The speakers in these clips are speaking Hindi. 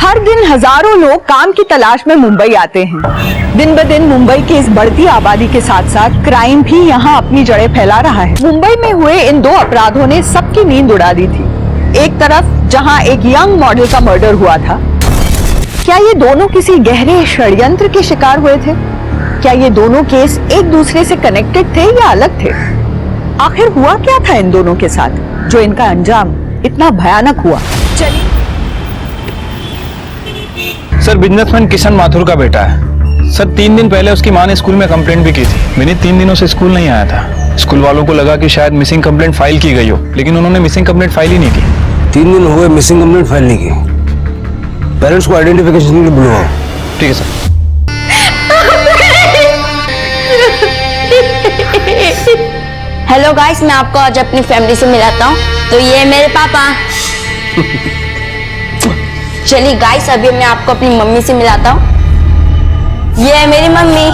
हर दिन हजारों लोग काम की तलाश में मुंबई आते हैं। दिन ब दिन मुंबई की इस बढ़ती आबादी के साथ साथ क्राइम भी यहाँ अपनी जड़ें फैला रहा है। मुंबई में हुए इन दो अपराधों ने सबकी नींद उड़ा दी थी। एक तरफ जहाँ एक यंग मॉडल का मर्डर हुआ था, क्या ये दोनों किसी गहरे षड्यंत्र के शिकार हुए थे? क्या ये दोनों केस एक दूसरे से कनेक्टेड थे या अलग थे? आखिर हुआ क्या था इन दोनों के साथ जो इनका अंजाम इतना भयानक हुआ? चलिए। सर, बिजनेसमैन किशन माथुर का बेटा है। सर, 3 दिन पहले उसकी मां ने स्कूल में कंप्लेंट भी की थी। विनीत 3 दिनों से स्कूल नहीं आया था। स्कूल वालों को लगा कि शायद मिसिंग कंप्लेंट फाइल की गई हो, लेकिन उन्होंने मिसिंग कंप्लेंट फाइल ही नहीं की। 3 दिन हुए मिसिंग कंप्लेंट फाइल नहीं की। पेरेंट्स को आइडेंटिफिकेशन के लिए बुलवाओ। ठीक है सर। हेलो गाइस, मैं आपको आज अपनी फैमिली से मिलाता हूँ। तो ये है मेरे पापा। चलिए गाइस, अभी मैं आपको अपनी मम्मी से मिलाता हूँ। ये है मेरी मम्मी।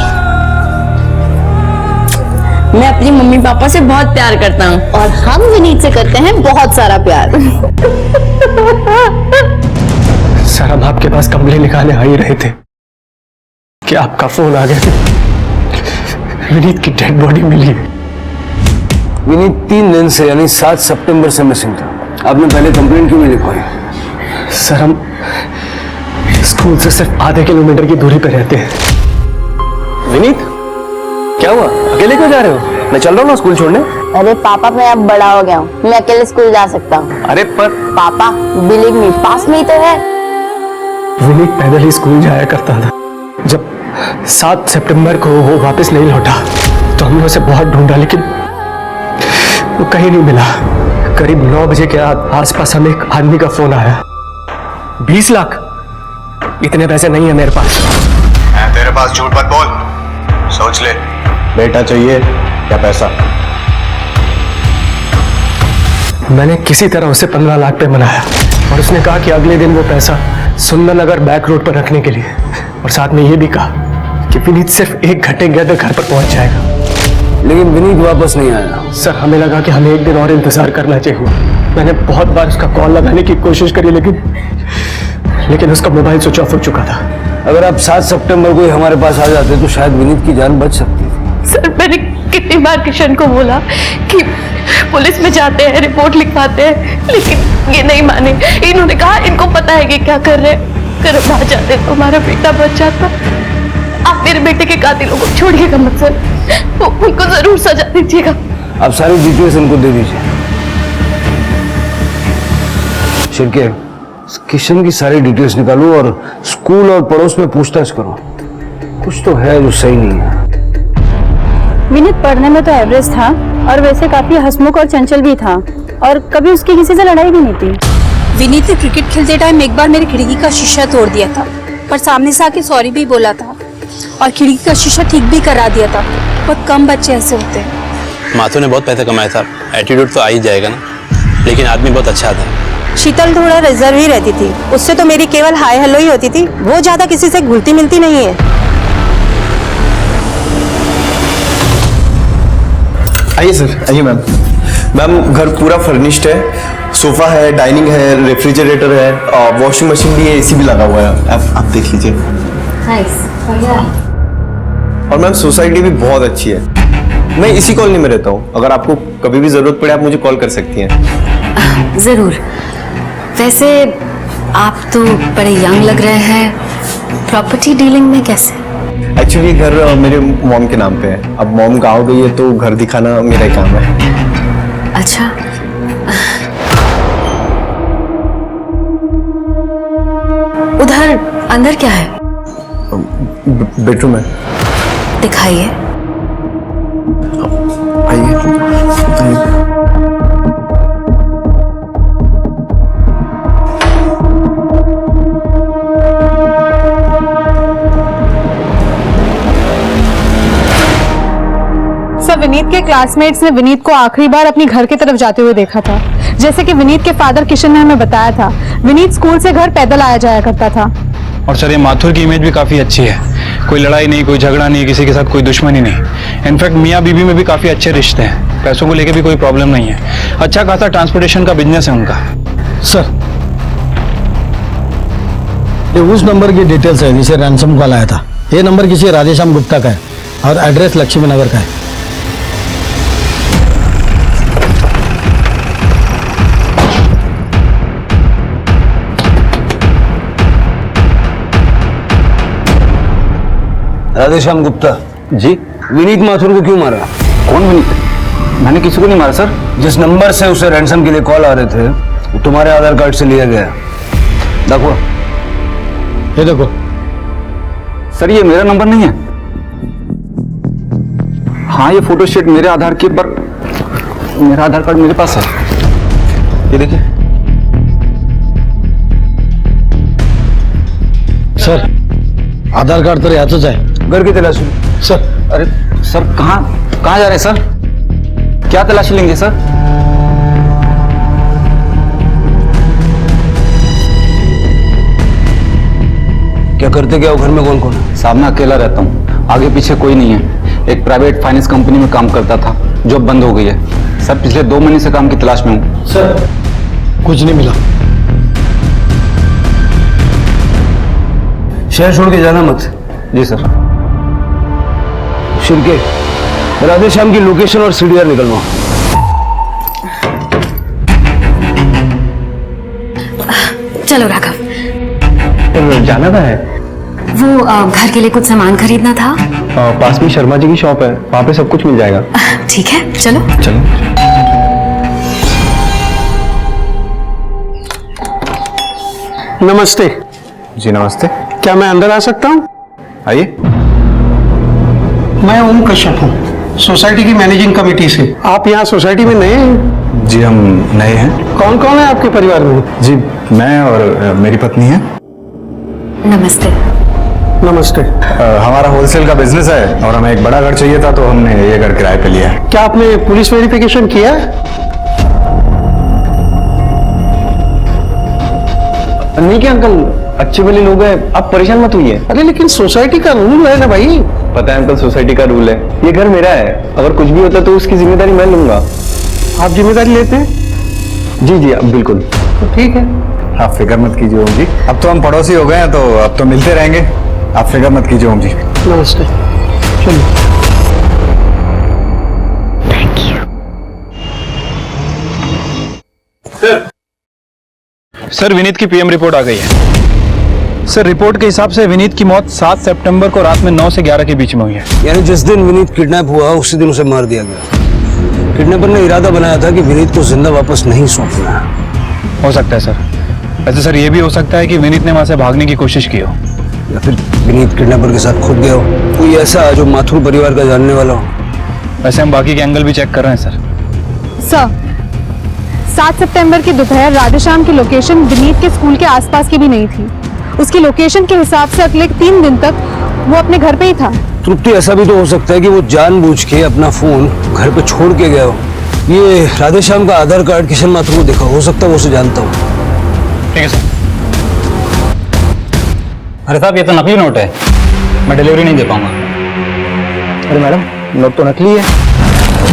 मैं अपनी मम्मी पापा से बहुत प्यार करता हूँ और हम विनीत से करते हैं बहुत सारा प्यार। सर, हम आपके पास कंप्लेंट लिखाने आ ही रहे थे कि आपका फोन आ गया। विनीत की डेड बॉडी मिली है। विनीत 3 दिन से यानी 7 सितंबर से मिसिंग था। आपने पहले कंप्लेंट क्यों नहीं लिखवाई? सर, हम स्कूल से सिर्फ आधे किलोमीटर की दूरी पर रहते हैं। विनीत, क्या हुआ? अकेले क्यों जा रहे हो? मैं चल रहा हूँ ना स्कूल छोड़ने। अरे पापा, मैं अब बड़ा हो गया हूँ, मैं अकेले स्कूल जा सकता हूँ। अरे पर पापा, बिलीव मी, पास में ही तो है। विनीत पैदल ही स्कूल जाया करता था। जब 7 सितंबर को वो वापस नहीं लौटा तो हमने उसे बहुत ढूंढा, लेकिन वो कहीं नहीं मिला। करीब 9 बजे के आसपास हमें एक आदमी का फोन आया। 20 लाख? इतने पैसे नहीं है मेरे पास। तेरे पास झूठ मत बोल, सोच ले। बेटा चाहिए या पैसा? मैंने किसी तरह उसे 15 लाख पे मनाया और उसने कहा कि अगले दिन वो पैसा सुंदरनगर बैक रोड पर रखने के लिए, और साथ में ये भी कहा कि विनीत सिर्फ 1 घंटे के अंदर घर पर पहुंच जाएगा। लेकिन विनीत वापस नहीं आया। सर, हमें लगा कि हमें 1 दिन और इंतजार करना चाहिए। मैंने बहुत बार उसका कॉल लगाने की कोशिश करी, लेकिन उसका मोबाइल स्विच ऑफ हो चुका था। अगर आप 7 सितंबर को ही हमारे पास आ जाते तो शायद विनीत की जान बच सकती थी। सर, मैंने कितनी बार किशन को बोला कि पुलिस में जाते हैं, रिपोर्ट लिखवाते हैं, लेकिन ये नहीं माने। इन्होंने कहा इनको पता है कि क्या कर रहे हैं, कर आ जाते तो हमारा बेटा बच जाता। आप मेरे बेटे के कातिलों को छोड़िएगा मत सर, उनको जरूर सजा दीजिएगा। आप सारी डिटेल्स इनको दे दीजिए। शिरके, किशन की सारी डिटेल्स निकालो और स्कूल और पड़ोस में पूछताछ करो। कुछ तो है जो सही नहीं है। विनीत पढ़ने में तो एवरेज था और वैसे काफी हंसमुख और चंचल भी था, और कभी उसकी किसी से लड़ाई भी नहीं थी। विनीत ने क्रिकेट खेलते टाइम एक बार मेरी खिड़की का शीशा तोड़ दिया था, पर सामने से आके सॉरी भी बोला था और खिड़की का शीशा ठीक भी करा दिया था। बहुत कम बच्चे ऐसे होते हैं। माथुर ने बहुत पैसा कमाया था, एटीट्यूड तो आ ही जाएगा ना, लेकिन आदमी बहुत अच्छा था। शीतल थोड़ा रिजर्व ही रहती थी, उससे तो मेरी केवल हाय हेलो ही होती थी। वो ज्यादा किसी से घुलती मिलती नहीं है। आइए सर, आइए मैम। मैम, घर पूरा फर्निश्ड है। सोफा है, डाइनिंग है, रेफ्रिजरेटर है, वॉशिंग मशीन भी है, एसी भी लगा हुआ है। आप देख लीजिए। और मैम, सोसाइटी भी बहुत अच्छी है। मैं इसी कॉलोनी में रहता हूँ। अगर आपको कभी भी जरूरत पड़े आप मुझे कॉल कर सकती हैं। जरूर। वैसे आप तो बड़े यंग लग रहे हैं। प्रॉपर्टी डीलिंग में कैसे? एक्चुअली घर मेरे मॉम के नाम पे है। अब मॉम गाँव गई है तो घर दिखाना मेरा काम है। अच्छा, उधर अंदर क्या है? बेडरूम है। दिखाइए। आइए। विनीत के क्लासमेट्स ने विनीत को आखिरी बार अपनी घर की तरफ जाते हुए देखा था। जैसे कि विनीत के फादर किशन ने हमें बताया था, विनीत स्कूल से घर पैदल आया जाया करता था। और सर, ये माथुर की इमेज भी काफी अच्छी है। कोई लड़ाई नहीं, कोई झगड़ा नहीं, किसी के साथ कोई दुश्मनी नहीं। इनफैक्ट मियाँ बीवी में भी काफी अच्छे रिश्ते हैं, पैसों को लेकर भी कोई प्रॉब्लम नहीं है। अच्छा खासा ट्रांसपोर्टेशन का बिजनेस है उनका। सर, ये उस नंबर की डिटेल्स है जिसे रैंसम कॉल आया था। ये नंबर किसी राधेश्याम गुप्ता का है और एड्रेस लक्ष्मी नगर का है। राधेश्याम गुप्ता जी। विनीत माथुर को क्यों मारा? कौन विनीत? मैंने किसी को नहीं मारा सर। जिस नंबर से उसे रैंसम के लिए कॉल आ रहे थे वो तुम्हारे आधार कार्ड से लिया गया। देखो, ये देखो सर, ये मेरा नंबर नहीं है। हाँ, ये फोटोस्टेट मेरे आधार के पर मेरा आधार कार्ड मेरे पास है। ये देखिए सर, आधार कार्ड तो याचच आहे। घर की तलाशी सर, अरे सर, कहाँ कहाँ जा रहे हैं सर? क्या तलाशी लेंगे सर? क्या करते क्या हो? घर में कौन कौन है? साहब, मैं अकेला रहता हूँ, आगे पीछे कोई नहीं है। एक प्राइवेट फाइनेंस कंपनी में काम करता था, जॉब बंद हो गई है सर। पिछले 2 महीने से काम की तलाश में हूँ। सर, कुछ नहीं मिला। शहर छोड़ के जाना मत। जी सर। शिरके, राधेश्याम की लोकेशन और सीडीआर निकलवा। चलो राघव, जाना था है वो घर के लिए कुछ सामान खरीदना था। पास में शर्मा जी की शॉप है, वहाँ पे सब कुछ मिल जाएगा। ठीक है, चलो। चलो। नमस्ते। जी नमस्ते। क्या मैं अंदर आ सकता हूँ? आइए। मैं ओम कश्यप हूँ, सोसाइटी की मैनेजिंग कमेटी से। आप यहाँ सोसाइटी में नए हैं? जी, हम नए हैं। कौन कौन है आपके परिवार में? जी, मैं और मेरी पत्नी है। नमस्ते। नमस्ते। हमारा होलसेल का बिजनेस है और हमें एक बड़ा घर चाहिए था, तो हमने ये घर किराए पे लिया है। क्या आपने पुलिस वेरिफिकेशन किया है? नहीं क्या अंकल, अच्छे भले लोग हैं, आप परेशान मत होइए। अरे लेकिन सोसाइटी का रूल है ना भाई। पता है अंकल, सोसाइटी का रूल है। ये घर मेरा है, अगर कुछ भी होता तो उसकी जिम्मेदारी मैं लूंगा। आप जिम्मेदारी लेते हैं? जी जी, अब बिल्कुल। तो ठीक है। आप फिक्र मत कीजिए ओम जी, अब तो हम पड़ोसी हो गए हैं, तो अब तो मिलते रहेंगे। आप फिक्र मत कीजिए ओम जी। नमस्ते। चलिए। सर, विनीत की पीएम रिपोर्ट आ गई है। सर, रिपोर्ट के हिसाब से विनीत की मौत 7 सितंबर को रात में 9 से 11 के बीच में हुई है। यानी जिस दिन विनीत किडनैप हुआ उसी दिन उसे मार दिया गया। किडनैपर ने इरादा बनाया था कि विनीत को जिंदा वापस नहीं सौंपना है। हो सकता है सर। वैसे सर, ये भी हो सकता है कि विनीत ने वहां से भागने की कोशिश की हो, या फिर विनीत किडनैपर के साथ खुद गया हो। कोई ऐसा जो माथुर परिवार का जानने वाला हो। वैसे हम बाकी के एंगल भी चेक कर रहे हैं सर। सर, 7 सितंबर की दोपहर राधेश्याम की लोकेशन विनीत के स्कूल के आसपास की भी नहीं थी। उसकी लोकेशन के हिसाब से अगले 3 दिन तक वो अपने घर पे ही था। तृप्ति, ऐसा भी तो हो सकता है कि वो जानबूझ के अपना फोन घर पे छोड़ के गया हो। ये राधेश्याम का आधार कार्ड किशन माथुर को देखा, हो सकता है वो उसे जानता हो। ठीक है सर। अरे साहब, ये तो नकली नोट है, मैं डिलीवरी नहीं दे पाऊंगा। अरे मैडम, नोट तो नकली है।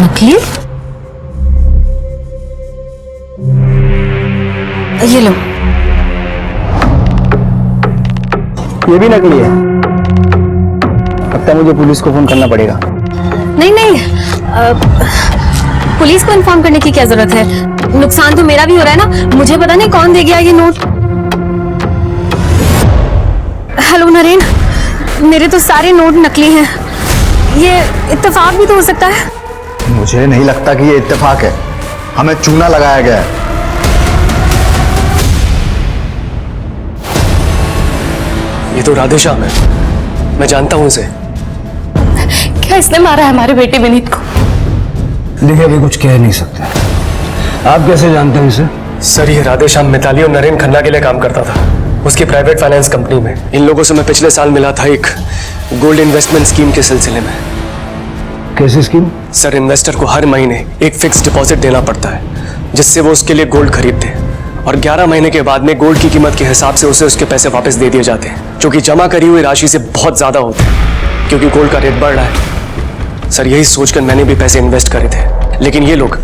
नकली? ये लो। ये भी नकली है। लगता है मुझे पुलिस को फोन करना पड़ेगा। नहीं नहीं, पुलिस को इन्फॉर्म करने की क्या जरूरत है? नुकसान तो मेरा भी हो रहा है ना। मुझे पता नहीं कौन दे गया ये नोट। हेलो नरेन, मेरे तो सारे नोट नकली हैं। ये इत्तेफाक भी तो हो सकता है। मुझे नहीं लगता कि ये इत्तेफाक है, हमें चूना लगाया गया है। ये तो राधेश्याम है, मैं जानता हूँ इसे। क्या इसने मारा है हमारे बेटे विनीत को? देखिए, अभी कुछ कह नहीं सकते। आप कैसे जानते हैं इसे? सर, ये राधेश्याम मिताली और नरेन खन्ना के लिए काम करता था, उसकी प्राइवेट फाइनेंस कंपनी में। इन लोगों से मैं पिछले साल मिला था एक गोल्ड इन्वेस्टमेंट स्कीम के सिलसिले में। कैसी स्कीम? सर, इन्वेस्टर को हर महीने एक फिक्स डिपॉजिट देना पड़ता है, जिससे वो उसके लिए गोल्ड खरीदते हैं और 11 महीने के बाद में गोल्ड की कीमत के हिसाब से उसे उसके पैसे वापस दे दिए जाते हैं, जो कि जमा करी हुई राशि से बहुत ज्यादा होते हैं, क्योंकि गोल्ड का रेट बढ़ रहा है। सर, यही सोचकर मैंने भी पैसे इन्वेस्ट करे थे, लेकिन ये लोग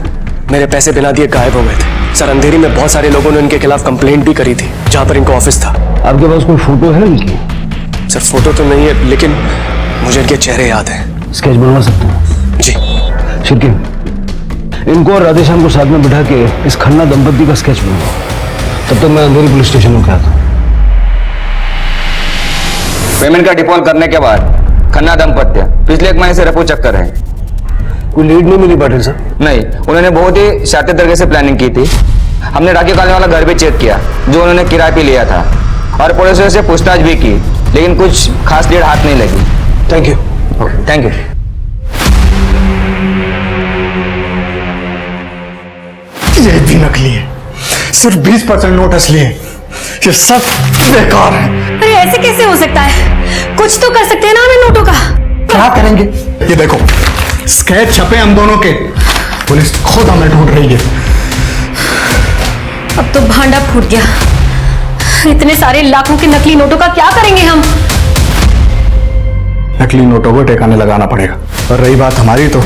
मेरे पैसे बिना दिए गायब हो गए थे सर। अंधेरी में बहुत सारे लोगों ने उनके खिलाफ कंप्लेंट भी करी थी जहां पर इनका ऑफिस था। आपके पास कोई फोटो है इनकी? सर फोटो तो नहीं है, लेकिन मुझे इनके चेहरे याद हैं। स्केच बनवा सकते हैं? जी। शिरके, इनको और राधेश्याम को साथ में बिठा के इस खन्ना दंपत्ति का स्केच बनवाओ। तब तक मैं अंधेरी पुलिस स्टेशन होकर आता हूँ। पेमेंट का डिफॉल्ट करने के बाद खन्ना दंपत्ति पिछले 1 महीने से रफू चक्कर है। कोई लीड नहीं मिली पाटिल साहब? नहीं, उन्होंने बहुत ही शातिर तरीके से प्लानिंग की थी। हमने राखी कॉलोनी वाला घर भी चेक किया जो उन्होंने किराए पे लिया था, और पुलिस से पूछताछ भी की, लेकिन कुछ खास लीड हाथ नहीं लगी। Thank you. Thank you. ये भी नकली है, सिर्फ 20% नोट असली है। ये सब बेकार है। अरे ऐसे कैसे हो सकता है? कुछ तो कर सकते हैं ना हम इन नोटों का। क्या करेंगे? ये देखो स्केच छपे हम दोनों के, पुलिस खुद हमें ढूंढ रही है। अब तो भांडा फूट गया। इतने सारे लाखों के नकली नोटों का क्या करेंगे हम? नकली नोटों को ठिकाने लगाना पड़ेगा। और रही बात हमारी, तो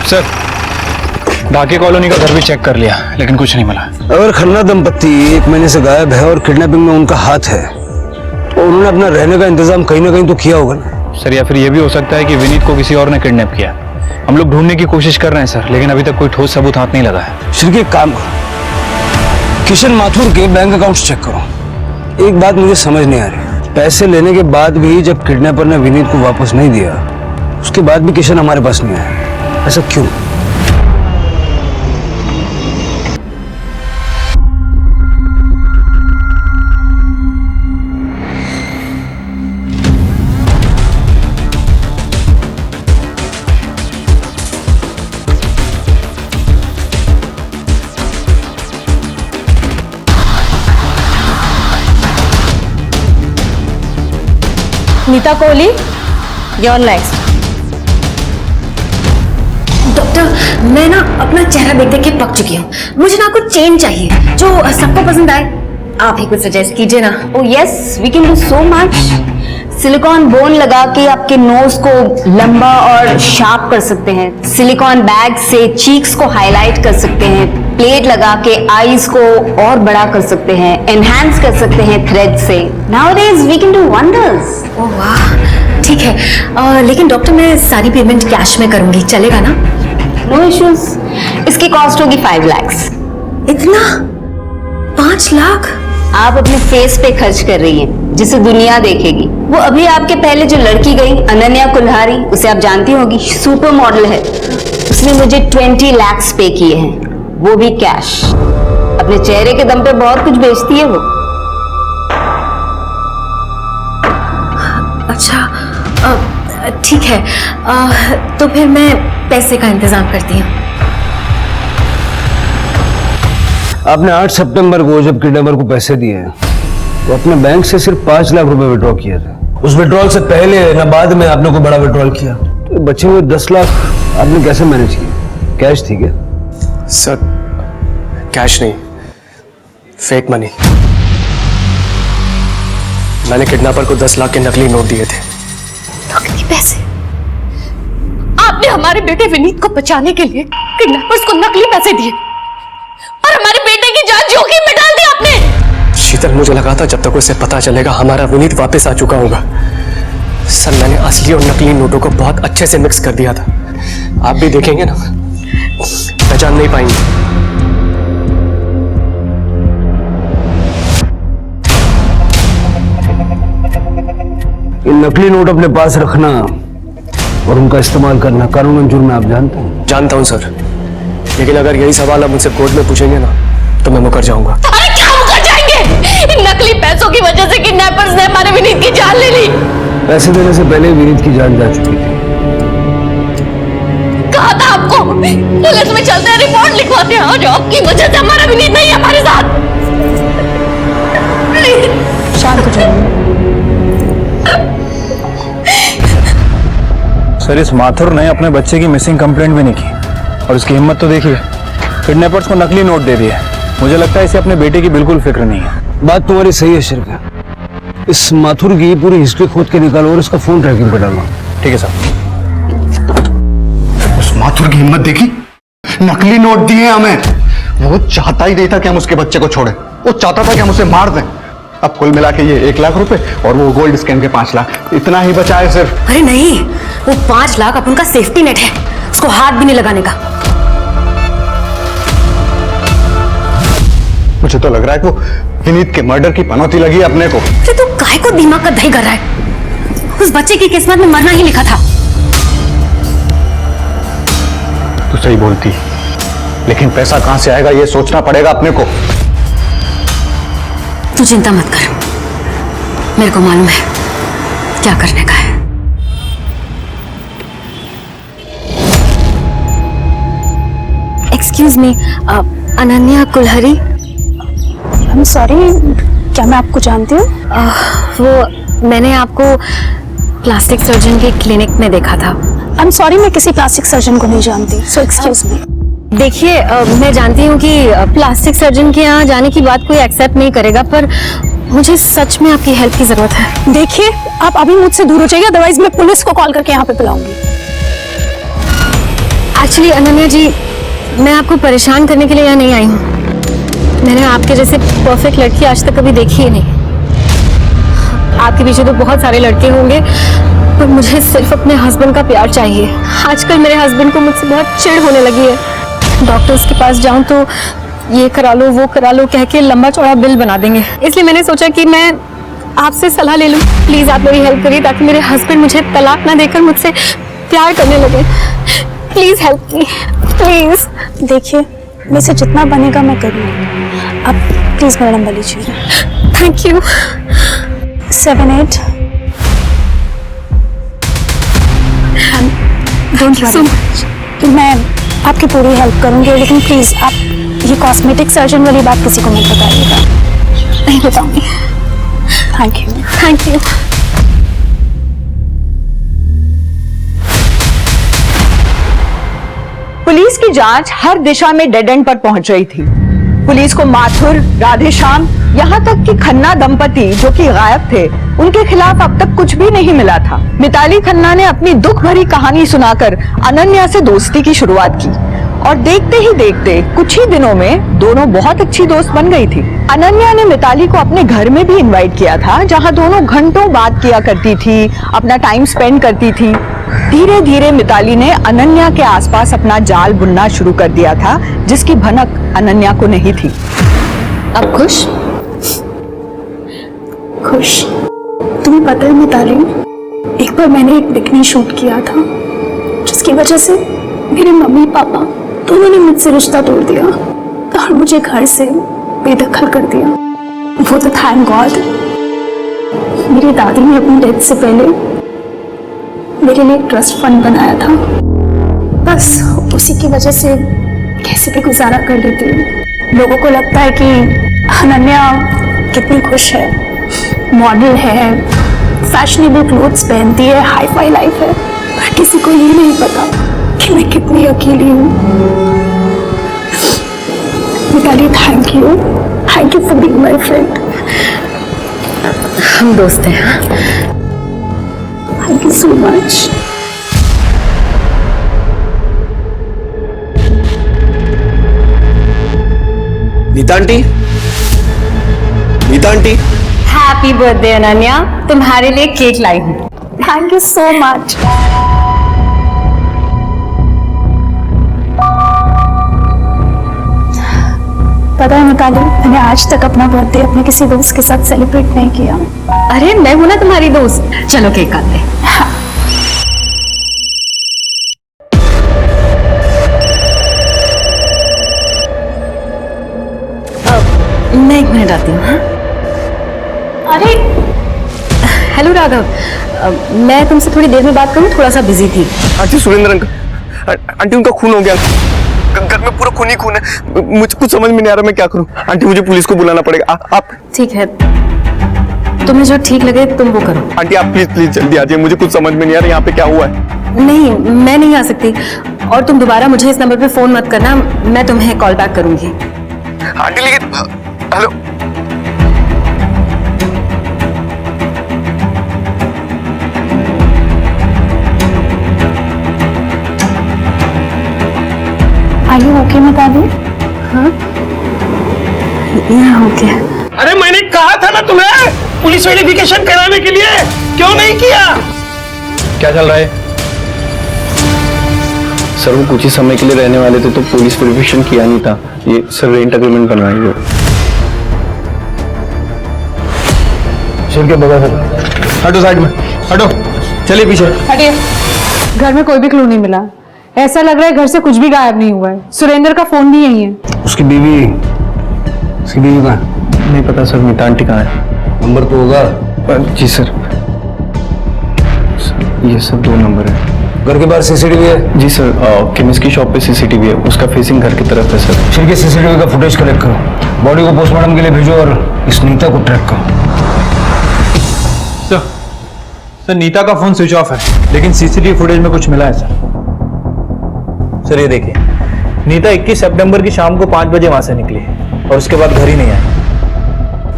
सर, ढाके कॉलोनी का घर भी चेक कर लिया, लेकिन कुछ नहीं मिला। अगर खन्ना दंपत्ति 1 महीने से गायब है और किडनैपिंग में उनका हाथ है, तो उन्होंने अपना रहने का इंतजाम कहीं ना कहीं तो किया होगा ना। सर, या फिर ये भी हो सकता है कि विनीत को किसी और ने किडनैप किया। हम लोग ढूंढने की कोशिश कर रहे हैं सर, लेकिन अभी तक कोई ठोस सबूत हाथ नहीं लगा है। श्री एक काम करो, किशन माथुर के बैंक अकाउंट्स चेक करो। एक बात मुझे समझ नहीं आ रही, पैसे लेने के बाद भी जब किडनैपर ने विनीत को वापस नहीं दिया, उसके बाद भी किशन हमारे पास नहीं आया। ऐसा क्यों? Nita Kohli, your next. Doctor, मैं ना अपना चेहरा देख देख के पक चुकी हूँ। मुझे ना कुछ चेंज चाहिए जो सबको पसंद आए। आप ही कुछ सजेस्ट कीजिए ना। Oh yes, we can do so much. Silicone bone लगा के आपके नोज को लंबा और शार्प कर सकते हैं। सिलिकॉन बैग से चीक्स को हाईलाइट कर सकते हैं। प्लेट लगा के आईज को और बड़ा कर सकते हैं। एनहांस कर सकते हैं थ्रेड से। Nowadays we can do wonders. ओह वाह, ठीक है। लेकिन डॉक्टर, मैं सारी पेमेंट कैश में करूंगी, चलेगा ना? No issues. इसकी कॉस्ट होगी 5 लाख। इतना? 5 लाख? आप अपने फेस पे खर्च कर रही हैं, जिसे दुनिया देखेगी। वो अभी आपके पहले जो लड़की गई अनन्या कुल्हारी, उसे आप जानती होगी, सुपर मॉडल है। उसने मुझे 20 लाख पे किए हैं, वो भी कैश। अपने चेहरे के दम पे बहुत कुछ बेचती है वो। अच्छा, ठीक है। तो फिर मैं पैसे का इंतजाम करती हूँ। आपने 8 सितंबर को जब किडनैपर को पैसे दिए तो अपने बैंक से सिर्फ 5 लाख रुपए विड्रॉ किए थे। उस विड्रॉल से पहले न बाद में आपने कोई बड़ा विड्रॉल किया? तो बचे हुए 10 लाख आपने कैसे मैनेज किए? कैश थी क्या? सर कैश नहीं, फेक मनी। मैंने किडनैपर को 10 लाख के नकली नोट दिए थे। नकली पैसे? आपने हमारे बेटे विनीत को बचाने के लिए किडनैपर्स को नकली पैसे दिए और हमारे बेटे की जान जोखिम में डाल दी आपने। शीतल, मुझे लगा था जब तक उसे पता चलेगा हमारा विनीत वापस आ चुका होगा। सर, मैंने असली और नकली नोटों को बहुत अच्छे से मिक्स कर दिया था। आप भी देखेंगे ना, पहचान नहीं पाएंगे। इन नकली नोट अपने पास रखना और उनका इस्तेमाल करना कानूनन जुर्म है, आप जानते हैं? जानता हूं सर, लेकिन अगर यही सवाल आप मुझसे कोर्ट में पूछेंगे ना तो मैं मुकर जाऊंगा। अरे क्या मुकर जाएंगे? इन नकली पैसों की वजह से किडनैपर्स ने हमारे विनीत की जान ले ली। पैसे देने से पहले विनीत की जान जा चुकी थी। कहा था आपको, पुलिस में चलते हैं, रिपोर्ट लिखवाते हैं, और आपकी वजह से हमारा विनीत नहीं है हमारे साथ। शांत हो जाइए। सर, इस माथुर ने अपने बच्चे की मिसिंग कंप्लेंट भी नहीं की, और इसकी हिम्मत तो देखिए, किडनैपर्स को नकली नोट दे दिए। मुझे लगता है इसे अपने बेटे की बिल्कुल फिक्र नहीं है। बात तुम्हारी सही है शिरका, इस माथुर की पूरी हिस्ट्री खोद के निकालो और इसका फोन ट्रैकिंग पे डालो। ठीक है साहब। उस माथुर की हिम्मत देखी, नकली नोट दिए हमें। वो चाहता ही नहीं था कि हम उसके बच्चे को छोड़े, वो चाहता था कि हम उसे मार दें। अब कुल मिला के ये 1 लाख रुपए और वो गोल्ड स्कैम के 5 लाख, इतना ही बचा है सिर्फ। अरे नहीं, वो 5 लाख अपन का सेफ्टी नेट है, उसको हाथ भी नहीं लगाने का। मुझे तो लग रहा है कि वो विनीत के मर्डर की पनौती लगी है अपने को। अरे तू काहे को दिमाग का दही कर रहा है? उस बच्चे की किस्मत में मरना ही लिखा था। तू सही बोलती, लेकिन पैसा कहां से आएगा ये सोचना पड़ेगा अपने को। तू चिंता मत कर, मेरे को मालूम है क्या करने का है। Excuse me, Ananya Kulhari. I am sorry, क्या मैं आपको जानती हूँ? वो मैंने आपको प्लास्टिक सर्जन के क्लिनिक में देखा था। आई एम सॉरी, मैं किसी प्लास्टिक सर्जन को नहीं जानती, सो एक्सक्यूज मी। देखिए, मैं जानती हूँ कि प्लास्टिक सर्जन के यहाँ जाने की बात कोई एक्सेप्ट नहीं करेगा, पर मुझे सच में आपकी हेल्प की जरूरत है। देखिए, आप अभी मुझसे दूर हो जाइए, अदरवाइज मैं पुलिस को कॉल करके यहाँ पे बुलाऊंगी। एक्चुअली अनन्या जी, मैं आपको परेशान करने के लिए यहाँ नहीं आई हूँ। मैंने आपके जैसे परफेक्ट लड़की आज तक कभी देखी ही नहीं। आपके पीछे तो बहुत सारे लड़के होंगे, पर मुझे सिर्फ अपने हस्बैंड का प्यार चाहिए। आजकल मेरे हस्बैंड को मुझसे बहुत चिढ़ होने लगी है। डॉक्टर्स के पास जाऊं तो ये करा लो वो करा लो कह के लंबा चौड़ा बिल बना देंगे। इसलिए मैंने सोचा कि मैं आपसे सलाह ले लूं। प्लीज आप मेरी हेल्प करिए ताकि मेरे हस्बैंड मुझे तलाक ना देकर मुझसे प्यार करने लगे। Please help me, please. देखिए, मेरे से जितना बनेगा मैं करूँगी। आप प्लीज मेरा नंबर लीजिए। Thank you. 78 डोंट वरी, मैं आपकी पूरी हेल्प करूंगी, लेकिन प्लीज आप ये कॉस्मेटिक सर्जन वाली बात किसी को मत बताइएगा। नहीं बताऊंगी। Thank you. Thank you. Police की जांच हर दिशा में डेड एंड पर पहुंच रही थी। पुलिस को माथुर, राधेश्याम, यहाँ तक कि खन्ना दंपति जो कि गायब थे, उनके खिलाफ अब तक कुछ भी नहीं मिला था। मिताली खन्ना ने अपनी दुख भरी कहानी सुनाकर अनन्या से दोस्ती की शुरुआत की और देखते ही देखते कुछ ही दिनों में दोनों बहुत अच्छी दोस्त बन गई थी। अनन्या ने मिताली को अपने घर में भी इनवाइट किया था, जहाँ दोनों घंटों बात किया करती थी, अपना टाइम स्पेंड करती थी। धीरे धीरे मिताली ने अनन्या के आसपास अपना जाल बुनना शुरू कर दिया था, जिसकी भनक अनन्या को नहीं थी। अब खुश? खुश? तुम्हें पता है मिताली, एक बार मैंने एक बिकनी शूट किया था, जिसकी वजह से मेरे मम्मी पापा दोनों ने मुझसे रिश्ता तोड़ दिया और मुझे घर से बेदखल कर दिया। वो तो थैंक गॉड मेरी दादी ने अपनी डेथ से पहले मेरे लिए ट्रस्ट फंड बनाया था। बस उसी की वजह से कैसे भी गुजारा कर लेती हूँ। लोगों को लगता है कि अनन्या कितनी खुश है, मॉडल है, फैशनेबल क्लोथ्स पहनती है, हाई फाई लाइफ है, पर किसी को ये नहीं पता कि मैं कितनी अकेली हूँ। Mitali, thank you for being my friend. हम दोस्त हैं। Thank you so much. Nita aunty, Nita aunty, happy birthday Ananya, तुम्हारे लिए केक लाई हूँ। Thank you so much. पता है मिताली, मैंने आज तक अपना बर्थडे अपने किसी दोस्त के साथ सेलिब्रेट नहीं किया। अरे मैं हूं ना तुम्हारी दोस्त, चलो केक काटते हैं। मैं 1 मिनट आती हूँ। हाँ? अरे हेलो राघव, मैं तुमसे थोड़ी देर में बात करूँ, थोड़ा सा बिजी थी। आंटी सुरेंद्र अंकल, आंटी उनका खून हो गया, घर में पूरा खून ही खून है। मुझे कुछ समझ में नहीं आ रहा मैं क्या करूं। आंटी मुझे पुलिस को बुलाना पड़ेगा। आप ठीक है, तुम्हें जो ठीक लगे तुम वो करो। आंटी आप प्लीज प्लीज जल्दी आ जाइए, मुझे कुछ समझ में नहीं आ रहा यहाँ पे क्या हुआ है। नहीं, मैं नहीं आ सकती, और तुम दोबारा मुझे इस नंबर पे फोन मत करना, मैं तुम्हें कॉल बैक करूंगी। आंटी लेकिन हेलो आइए ओके मिताली। हाँ यहाँ हो गया। अरे मैंने कहा था ना तुम्हें पुलिस वेरिफिकेशन कराने के लिए, क्यों नहीं किया? क्या चल रहा है? सर वो कुछ ही समय के लिए रहने वाले थे तो पुलिस वेरिफिकेशन किया नहीं था। ये सर रेंट एग्रीमेंट बनवाई हो। चल के बगा सर। हटो साइड में, हटो, चलिए पीछे। हटिए। घर में कोई भी क्लू नहीं मिला। ऐसा लग रहा है घर से कुछ भी गायब नहीं हुआ है। सुरेंद्र का फोन भी यही है। उसकी बीवी कहाँ है? नहीं पता सर, मीता आंटी कहाँ है? नंबर तो होगा। जी सर, ये सब 2 नंबर है। घर के बाहर सीसीटीवी है? जी सर, केमिस्ट की शॉप पे सीसीटीवी है, उसका फेसिंग घर की तरफ है सर। चल के सीसीटीवी का फुटेज कलेक्ट करो, बॉडी को पोस्टमार्टम के लिए भेजो और इस नीता को ट्रैक करो। सर नीता का फोन स्विच ऑफ है, लेकिन सीसीटीवी फुटेज में कुछ मिला है सर। ये देखिए, नीता 21 सितंबर की शाम को 5 बजे वहां से निकली और उसके बाद घर ही नहीं आई।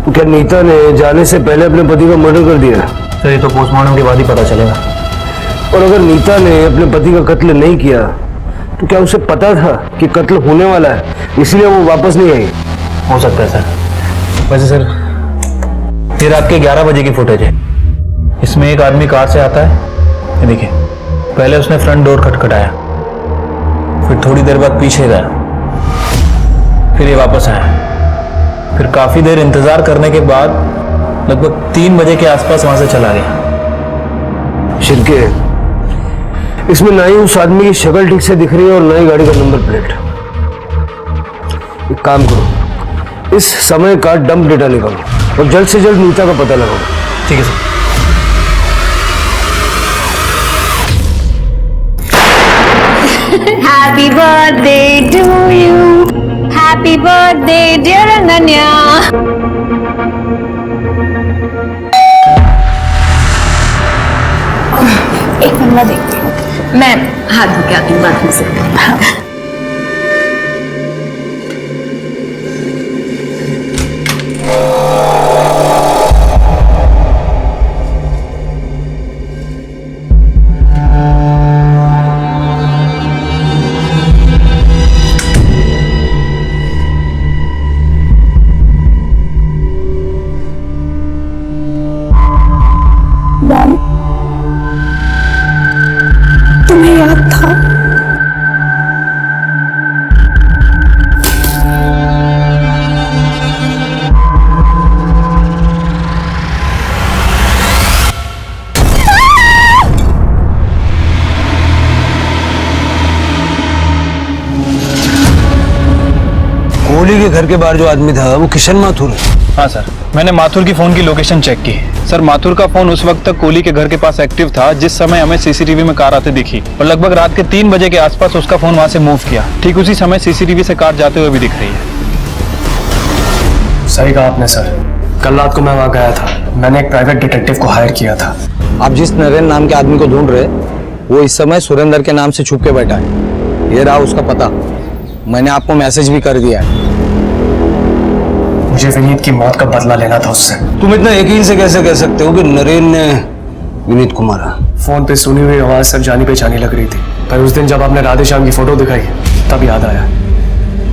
तो क्या नीता ने जाने से पहले अपने पति का मर्डर कर दिया? सर ये तो पोस्टमार्टम के बाद ही पता चलेगा। और अगर नीता ने अपने पति का कत्ल नहीं किया तो क्या उसे पता था कि कत्ल होने वाला है, इसलिए वो वापस नहीं आई? हो सकता है सर। वैसे सर ये रात के 11 बजे की फुटेज है। इसमें एक आदमी कार से आता है, ये देखिए, पहले उसने फ्रंट डोर खटखटाया, फिर थोड़ी देर बाद पीछे गया, फिर ये वापस आया, फिर काफी देर इंतजार करने के बाद लगभग 3 बजे के आसपास वहां से चला गया। शिरके, इसमें ना ही उस आदमी की शक्ल ठीक से दिख रही है और ना ही गाड़ी का नंबर प्लेट। एक काम करो, इस समय का डंप डेटा निकालो और जल्द से जल्द नीता का पता लगाओ। ठीक है sir. Happy birthday to you. Happy birthday dear Ananya. एक मिनट मैं देखती हूँ। मैं हाथ धो के आती हूँ बाद में से। तुम्हें याद था? कोहली के घर के बाहर जो आदमी था वो किशन माथुर है। हाँ सर, मैंने माथुर की फोन की लोकेशन चेक की। सर माथुर का फोन उस वक्त तक कोहली के घर के पास एक्टिव था जिस समय हमें सीसीटीवी में कार आते दिखी, और लगभग रात के 3 बजे के आसपास उसका फोन वहां से मूव किया। ठीक उसी समय सीसीटीवी से कार जाते हुए भी दिख रही है। सही कहा आपने सर। कल रात को मैं वहां गया था। मैंने एक प्राइवेट डिटेक्टिव को हायर किया था। आप जिस नरेन नाम के आदमी को ढूंढ रहे वो इस समय सुरेंद्र के नाम से छुप के बैठा है। ये रहा उसका पता। मैंने आपको मैसेज भी कर दिया है। मुझे विनीत की मौत का बदला लेना था उससे। तुम इतना यकीन से कैसे कह सकते हो कि नरेन ने विनीत को मारा? फोन पे सुनी हुई आवाज सब जानी पहचानी लग रही थी, पर उस दिन जब आपने राधे श्याम की फोटो दिखाई तब याद आया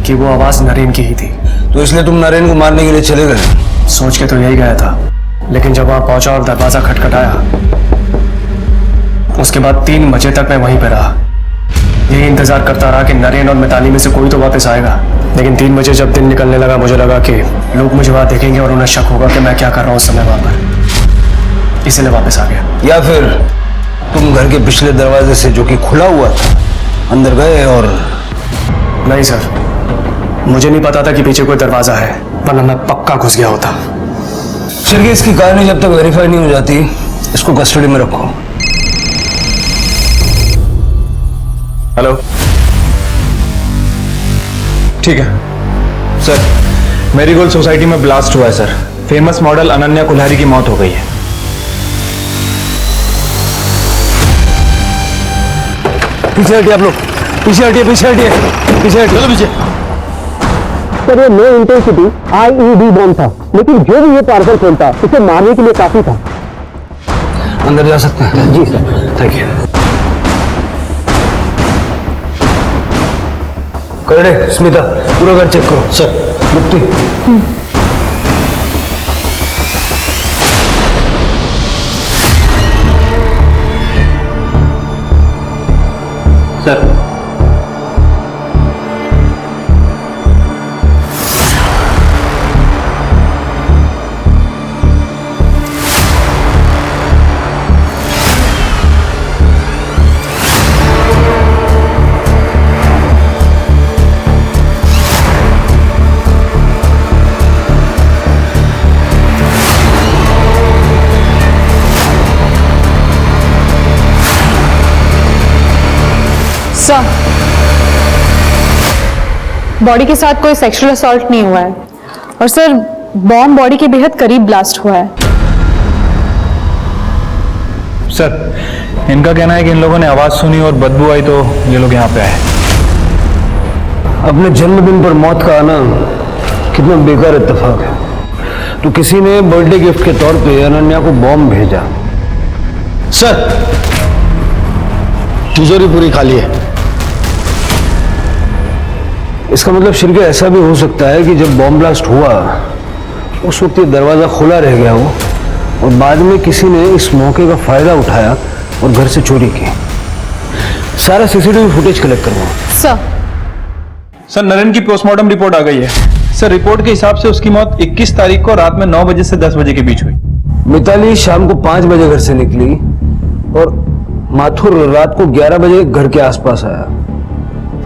कि वो आवाज नरेन की ही थी। तो इसलिए तुम नरेन को मारने के लिए चले गए? सोच के तो यही गया था, लेकिन जब वहां पहुंचा और दरवाजा खटखटाया, उसके बाद 3 बजे तक मैं वहीं पर रहा। यही इंतजार करता रहा कि नरेन और मिताली में से कोई तो वापस आएगा। लेकिन 3 बजे जब दिन निकलने लगा, मुझे लगा कि लोग मुझे वहां देखेंगे और उन्हें शक होगा कि मैं क्या कर रहा हूं उस समय वहां पर, इसलिए वापस आ गया। या फिर तुम घर के पिछले दरवाजे से, जो कि खुला हुआ था, अंदर गए और? नहीं सर, मुझे नहीं पता था कि पीछे कोई दरवाजा है, वरना मैं पक्का घुस गया होता। चलिए, इसकी कहानी जब तक वेरीफाई नहीं हो जाती, इसको कस्टडी में रखो। हेलो, ठीक है सर। मेरीगोल्ड सोसाइटी में ब्लास्ट हुआ है sir. Famous model Ananya Kulhari की मौत हो गई है। पीछे हटिए आप लोग, पीछे हटिए, पीछे हटिए, पीछे हटिए। चलो पीछे। सर ये लो इंटेंसिटी IED बॉम्ब था, लेकिन जो भी ये पार्सल खोलता उसे मारने के लिए काफी था। अंदर जा सकते हैं? जी सर। Thank you. अरे स्मिता, पूरा घर चेक करो। सर मुक्ति, सर सर, बॉडी के साथ कोई सेक्सुअल असॉल्ट नहीं हुआ है और सर बॉम्ब बॉडी के बेहद करीब ब्लास्ट हुआ है। सर इनका कहना है कि इन लोगों ने आवाज सुनी और बदबू आई तो ये लोग यहाँ पे आए। अपने जन्मदिन पर मौत का आना कितना बेकार इत्तेफाक है। तो किसी ने बर्थडे गिफ्ट के तौर पे अनन्या को बॉम्ब भेजा। सर तिजोरी पूरी खाली है। इसका मतलब शिरके ऐसा भी हो सकता है कि जब बॉम्ब ब्लास्ट हुआ उस वक्त ये दरवाजा खुला रह गया हो और बाद में किसी ने इस मौके का फायदा उठाया और घर से चोरी की। सारा सीसीटीवी फुटेज कलेक्ट करवाओ। सर नरेन की पोस्टमार्टम रिपोर्ट आ गई है। सर रिपोर्ट के हिसाब से उसकी मौत 21 तारीख को रात में 9 बजे से 10 बजे के बीच हुई। मिताली शाम को 5 बजे घर से निकली और माथुर रात को 11 बजे घर के आसपास आया।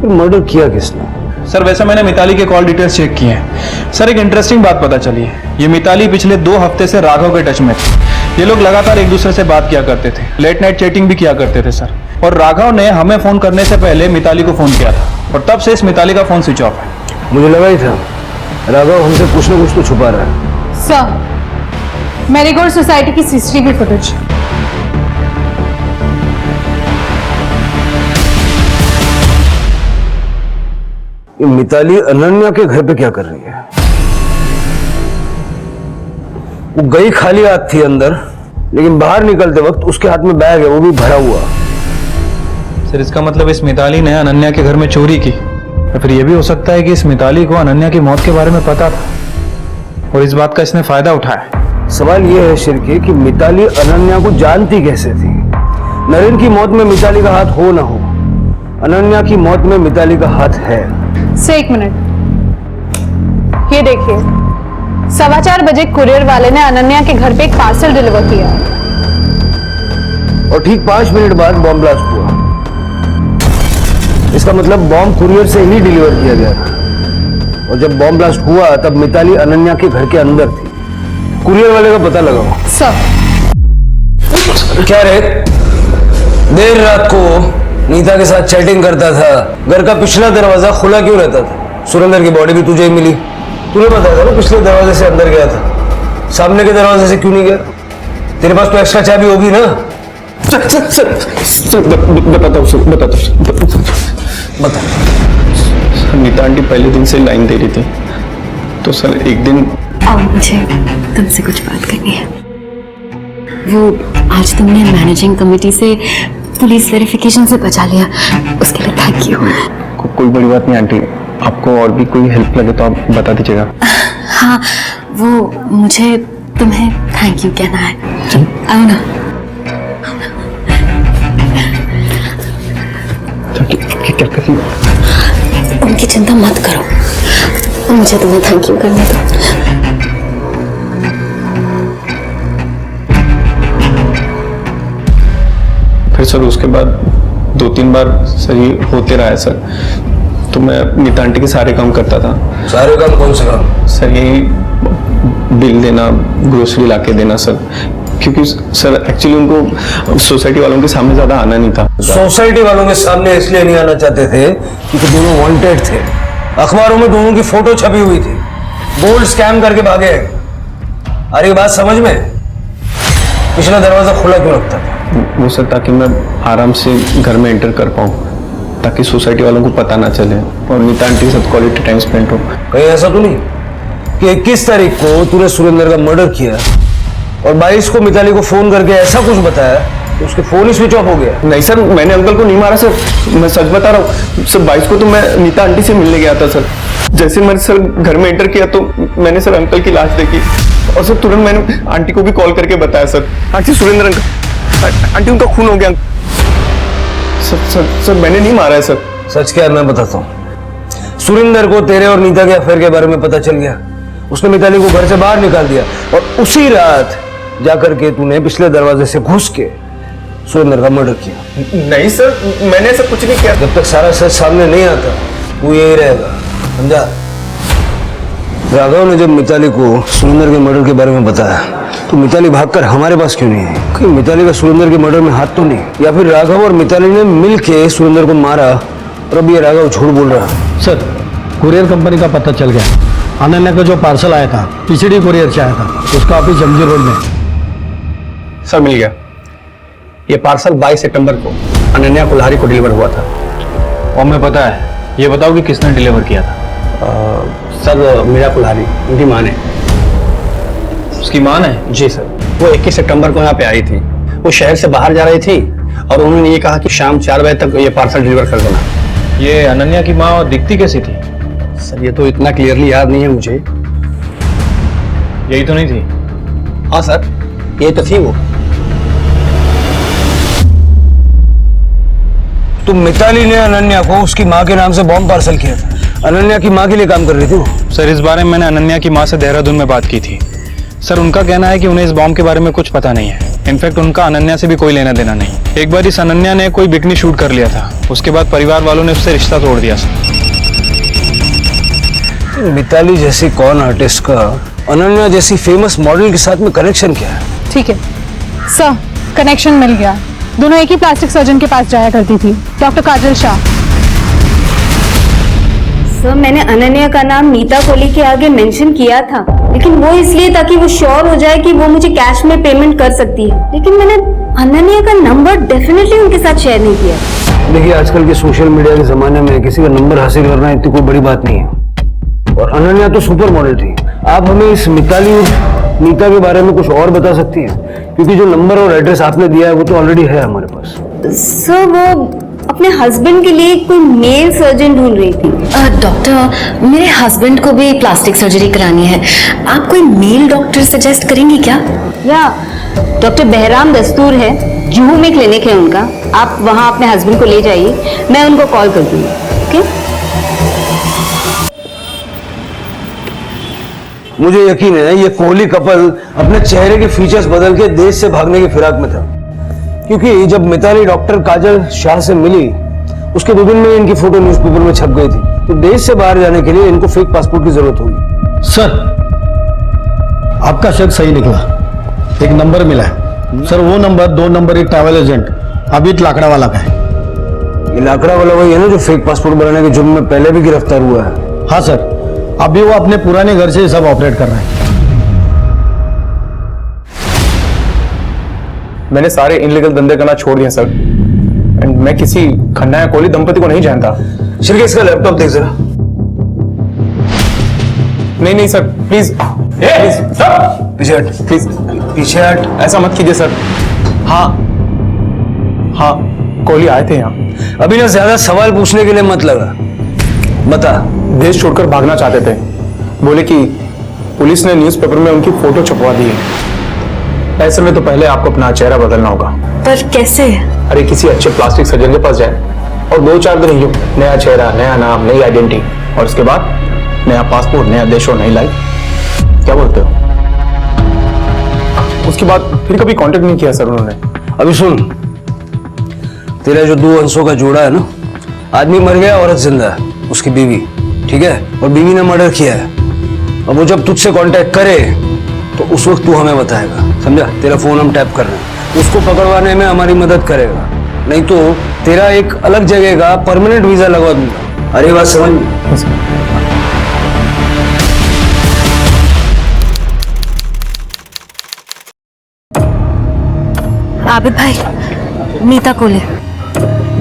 फिर मर्डर किया किसने? सर वैसे मैंने मिताली के कॉल डिटेल्स चेक किए हैं। सर एक इंटरेस्टिंग बात पता चली है। ये मिताली पिछले 2 हफ्ते से राघव के टच में थे। ये लोग लगातार एक दूसरे से बात किया करते थे, लेट नाइट चैटिंग भी किया करते थे सर। और राघव ने हमें फोन करने से पहले मिताली को फोन किया था और तब से इस मिताली का फोन स्विच ऑफ है। मुझे लगा ही था राघव हमसे कुछ ना कुछ तो छुपा रहा है। सर मैरीगोल्ड सोसाइटी की सीसीटीवी फुटेज। ये मिताली अनन्या के घर पे क्या कर रही है? वो गई खाली हाथ थी अंदर, लेकिन बाहर निकलते वक्त उसके हाथ में बैग है, वो भी भरा हुआ। सर इसका मतलब इस मिताली ने अनन्या के घर में चोरी की। तो फिर यह भी हो सकता है कि इस मिताली को अनन्या की मौत के बारे में पता था और इस बात का इसने फायदा उठाया। सवाल यह है शिरके कि मिताली अनन्या को जानती कैसे थी? नरेन की मौत में मिताली का हाथ हो ना हो, अनन्या की मौत में मिताली का हाथ है। से 1 मिनट, ये देखिए 4:15 बजे कुरियर वाले ने अनन्या के घर पे एक पार्सल डिलीवर किया और ठीक 5 मिनट बाद बॉम्ब ब्लास्ट हुआ। इसका मतलब बॉम्ब कुरियर से ही डिलीवर किया गया था और जब बॉम्ब ब्लास्ट हुआ तब मिताली अनन्या के घर के अंदर थी। कुरियर वाले का पता लगाओ। सर क्या रे, देर रात को नीता के साथ चैटिंग करता था, घर का पिछला दरवाजा खुला क्यों रहता था? सुरेंद्र की बॉडी भी तुझे ही मिली, तूने बताया था ना पिछले दरवाजे से अंदर गया था, सामने के दरवाजे से क्यों नहीं गया? तेरे पास तो एक्स्ट्रा चाबी होगी ना? बताता हूँ बता। नीता आंटी पहले दिन से लाइन दे रही थी, तो सर एक दिन और मुझे तुमसे कुछ बात करनी है। वो आज तुमने मैनेजिंग कमेटी से पुलिस वेरिफिकेशन से बचा लिया, उसके लिए थैंक यू। कोई बड़ी बात नहीं आंटी, आपको और भी कोई हेल्प लगे तो आप बता दीजिएगा। हाँ, वो मुझे तुम्हें थैंक यू कहना है। आओ ना। क्या करें? उनकी चिंता मत करो, मुझे तुम्हें थैंक यू करने दो। फिर सर उसके बाद 2-3 बार सही होते रहा है सर। तो मैं नीता आंटी के सारे काम करता था। सारे काम कौन से काम? सर यही बिल देना, ग्रोसरी लाके देना सर, क्योंकि सर एक्चुअली उनको सोसाइटी वालों के सामने ज्यादा आना नहीं था। सोसाइटी वालों के सामने इसलिए नहीं आना चाहते थे क्योंकि दोनों वांटेड थे। अखबारों में दोनों की फोटो छपी हुई थी। गोल्ड स्कैम करके भागे। अरे बात समझ में? पिछला दरवाजा खुला क्यों रखता था? वो सर ताकि मैं आराम से घर में एंटर कर पाऊँ, ताकि सोसाइटी वालों को पता ना चले और नीता आंटी के साथ क्वालिटी टाइम स्पेंड हो। कहीं ऐसा तो नहीं कि 21 तारीख को तूने सुरेंद्र का मर्डर किया और 22 को मिताली को फोन करके ऐसा कुछ बताया तो उसके फोन ही स्विच ऑफ हो गया। नहीं सर, मैंने अंकल को नहीं मारा सर, मैं सच बता रहा हूँ सर। 22 को तो मैं नीता आंटी से मिलने गया था सर। जैसे मैंने सर घर में एंटर किया तो मैंने सर अंकल की लाश देखी और सर तुरंत मैंने आंटी को भी कॉल करके बताया sir. Aunty Surendra uncle, aunty उनका खून हो गया सर। मैंने नहीं मारा है सर। सच क्या है मैं बताता हूँ। सुरेंद्र को तेरे और नीता के अफेयर के बारे में पता चल गया। उसने मिताली को घर से बाहर निकाल दिया और उसी रात जाकर के तूने पिछले दरवाजे से घुस के सुरेंद्र का मर्डर किया। नहीं सर, मैंने ऐसा कुछ नहीं किया। जब तक सारा सच सामने नहीं आता तू यही रहेगा, समझा? राघव ने जब मिताली को सुरेंद्र के मर्डर के बारे में बताया तो मिताली भागकर हमारे पास क्यों नहीं आई? कि मिताली का सुरेंद्र के मर्डर में हाथ तो नहीं, या फिर राघव और मिताली ने मिलके सुरेंद्र को मारा और अब ये राघव झूठ बोल रहा है? सर, कुरियर कंपनी का पता चल गया। अनन्या का जो पार्सल आया था पीसीडी कुरियर से आया था, उसका ऑफिस जमजी रोड में। सर मिल गया। ये पार्सल 22 सितंबर को अनन्या कुल्हारी को डिलीवर हुआ था। और मैं पता है, ये बताओ कि किसने डिलीवर किया था? सर मीरा कुल्हारी, उनकी मां ने। उसकी मां ने? जी सर। वो 21 सितंबर को यहाँ पे आई थी। वो शहर से बाहर जा रही थी और उन्होंने ये कहा कि शाम 4 बजे तक ये पार्सल डिलीवर कर देना। ये अनन्या की मां और दिखती कैसी थी? सर ये तो इतना क्लियरली याद नहीं है मुझे। यही तो नहीं थी? हाँ सर, ये तो थी वो। तो मिताली ने अनन्या को उसकी माँ के नाम से बॉम्ब पार्सल किया था। अनन्या की माँ के लिए काम कर रही थी वो। सर इस बारे में मैंने अनन्या की माँ से देहरादून में बात की थी। सर उनका कहना है कि उन्हें इस बॉम्ब के बारे में कुछ पता नहीं है। इनफैक्ट उनका अनन्या से भी कोई लेना देना नहीं। एक बार इस अनन्या ने कोई बिकनी शूट कर लिया था, उसके बाद परिवार वालों ने उससे रिश्ता तोड़ दिया। मिताली जैसी कौन आर्टिस्ट का अनन्या जैसी फेमस मॉडल के साथ में कनेक्शन क्या है? ठीक है सर, कनेक्शन मिल गया। दोनों एक ही प्लास्टिक सर्जन के पास जाया करती थी, डॉक्टर काजल शाह। सर मैंने अनन्या का नाम नीता कोहली के आगे मेंशन किया था, लेकिन वो इसलिए ताकि वो श्योर हो जाए कि वो मुझे कैश में पेमेंट कर सकती है। लेकिन मैंने अनन्या का नंबर डेफिनेटली उनके साथ शेयर नहीं किया। देखिए आजकल के सोशल मीडिया के जमाने में किसी का नंबर हासिल करना इतनी कोई बड़ी बात नहीं है। और अनन्या तो सुपर मॉडल थी। आप हमें इस मिताली नीता के बारे में कुछ और बता सकती हैं? क्योंकि जो नंबर और एड्रेस आपने दिया है वो तो ऑलरेडी है हमारे पास। सर वो अपने हस्बैंड के लिए कोई मेल सर्जन ढूंढ रही थी। डॉक्टर, मेरे हस्बैंड को भी प्लास्टिक सर्जरी करानी है। आप कोई मेल डॉक्टर सजेस्ट करेंगी क्या? या डॉक्टर बहराम दस्तूर है, जुहू में क्लिनिक है उनका। आप वहां अपने हस्बैंड को ले जाइए, मैं उनको कॉल कर दूंगी। ओके? मुझे यकीन है ये कोहली कपल अपने चेहरे के फीचर्स बदल के देश से भागने की फिराक में था। क्योंकि जब मिताली डॉक्टर काजल शाह से मिली उसके 2 दिन में इनकी फोटो न्यूज़पेपर में छप गई थी। तो देश से बाहर जाने के लिए इनको फेक पासपोर्ट की जरूरत होगी। सर, आपका शक सही निकला। एक नंबर मिला है सर। वो नंबर 2 नंबर एक ट्रैवल एजेंट अभित लाकड़ा वाला का है। ये लाकड़ा वाला वही है ना जो फेक पासपोर्ट बनाने के जुर्म में पहले भी गिरफ्तार हुआ है? हाँ सर, अभी वो अपने पुराने घर से सब ऑपरेट कर रहे हैं। मैंने सारे इनलीगल धंधे करना छोड़ दिए सर। एंड मैं किसी खन्ना या कोहली दंपति को नहीं जानता। श्री इसका लैपटॉप देख जरा। नहीं सर, प्लीज पीछे हट, प्लीज पीछे हट। ऐसा मत कीजिए सर। हाँ कोहली आए थे यहाँ। अभी ना ज्यादा सवाल पूछने के लिए मत लगा, बता। देश छोड़कर भागना चाहते थे। बोले कि पुलिस ने न्यूज़पेपर में उनकी फोटो छपवा दी है। ऐसे में तो पहले आपको अपना चेहरा बदलना होगा। पर कैसे? अरे किसी अच्छे प्लास्टिक सर्जन के पास जाए और 2-4 दिन यूं नया चेहरा, नया नाम, नई आइडेंटिटी, और उसके बाद नया पासपोर्ट, नया देश और नई लाइफ। क्या बोलते हो? उसके बाद फिर कभी कांटेक्ट नहीं किया सर उन्होंने। अभी सुन, तेरा जो 2 अंशों का जोड़ा है ना, आदमी मर गया, औरत जिंदा है, उसकी बीवी, ठीक है? और बीवी ने मर्डर किया है। अब वो जब तुझसे कांटेक्ट करे तो उस वक्त तू हमें बताएगा, समझा? तेरा फोन हम टैप कर रहे हैं, उसको पकड़वाने में हमारी मदद करेगा। नहीं तो तेरा एक अलग जगह का परमानेंट वीजा लगवा दूंगा। अरे बात समझ? आबिद भाई, नीता कोहली।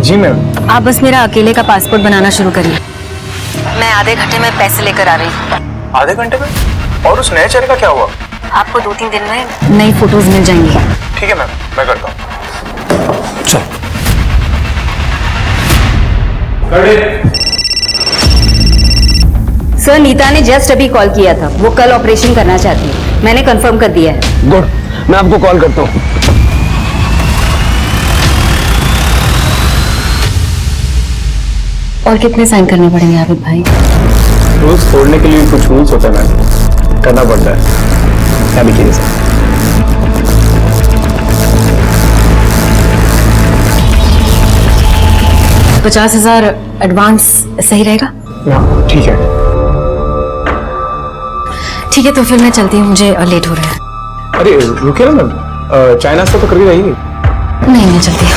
जी मैम। आप बस मेरा अकेले का पासपोर्ट बनाना शुरू करिए। मैं आधे घंटे में पैसे लेकर आ रही हूँ। आधे घंटे में? और उस नए चेहरे का क्या हुआ? आपको 2-3 दिन में नई फोटोज मिल जाएंगी। ठीक है मैम, मैं करता हूँ। चल। सर नीता ने जस्ट अभी कॉल किया था, वो कल ऑपरेशन करना चाहती है। मैंने कंफर्म कर दिया है। गुड, मैं आपको कॉल करता हूँ। और कितने साइन करने पड़ेंगे आबिद भाई? रोज तोड़ने के लिए कुछ रूल्स होता है मैम, करना पड़ता है। क्या लिखिए सर? $50,000 एडवांस सही रहेगा? ठीक है। ठीक है, तो फिर मैं चलती हूँ, मुझे लेट हो रहा है। अरे रुकिए ना मैम, चाय नाश्ता तो करके रहिए। नहीं, मैं चलती हूँ।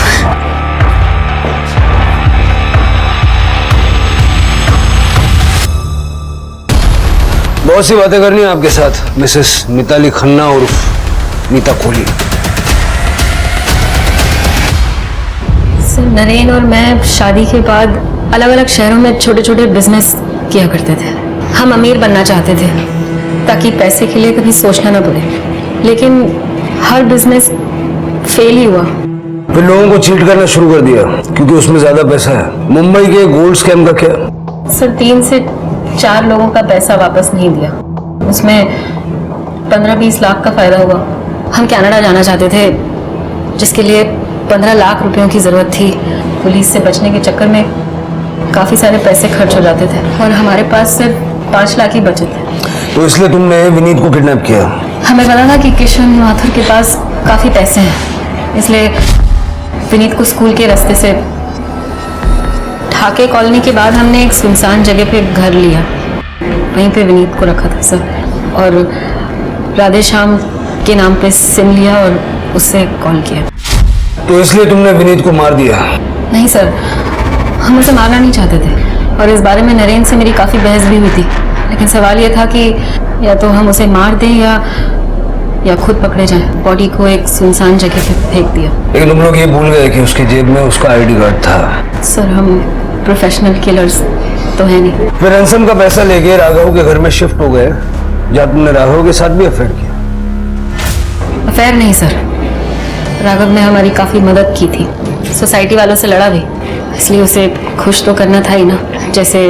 बहुत सी बातें करनी है आपके साथ, मिसेस मिताली खन्ना उर्फ नीता कोहली। सर, नरेन और मैं शादी के बाद अलग अलग शहरों में छोटे छोटे बिजनेस किया करते थे। हम अमीर बनना चाहते थे ताकि पैसे के लिए कभी सोचना ना पड़े, लेकिन हर बिजनेस फेल ही हुआ। फिर लोगों को चीट करना शुरू कर दिया क्योंकि उसमें ज्यादा पैसा है। मुंबई के गोल्ड स्कैम का क्या? सर, 3 से 4 लोगों का पैसा वापस नहीं दिया, उसमें 15-20 लाख का फायदा हुआ। हम कनाडा जाना चाहते थे जिसके लिए 15 लाख रुपयों की जरूरत थी। पुलिस से बचने के चक्कर में काफी सारे पैसे खर्च हो जाते थे और हमारे पास सिर्फ 5 लाख ही बचे थे। तो इसलिए तुमने विनीत को किडनैप किया? हमें पता था कि किशन माथुर के पास काफी पैसे हैं, इसलिए विनीत को स्कूल के रास्ते से ठाके कॉलोनी के बाद हमने एक सुनसान जगह पे घर लिया, वहीं पे विनीत को रखा था सर, और राधे श्याम के नाम पे सिम लिया और उससे कॉल किया। तो इसलिए तुमने विनीत को मार दिया? नहीं सर, हम उसे मारना नहीं चाहते थे और इस बारे में नरेन से मेरी काफ़ी बहस भी हुई थी, लेकिन सवाल यह था कि या तो हम उसे मार दें या खुद पकड़े जाएं। बॉडी को एक सुनसान जगह पे फेंक दिया। लेकिन तुम लोग ये भूल गए कि उसकी जेब में उसका आईडी कार्ड था। सर, हम प्रोफेशनल किलर्स तो है नहीं। फिर रैंसम का पैसा लेके राघव के घर में शिफ्ट हो गए, जहाँ तुमने राघव के साथ भी अफेयर किया। अफेयर नहीं सर, राघव ने हमारी काफ़ी मदद की थी, सोसाइटी वालों से लड़ा भी, इसलिए उसे खुश तो करना था ही ना, जैसे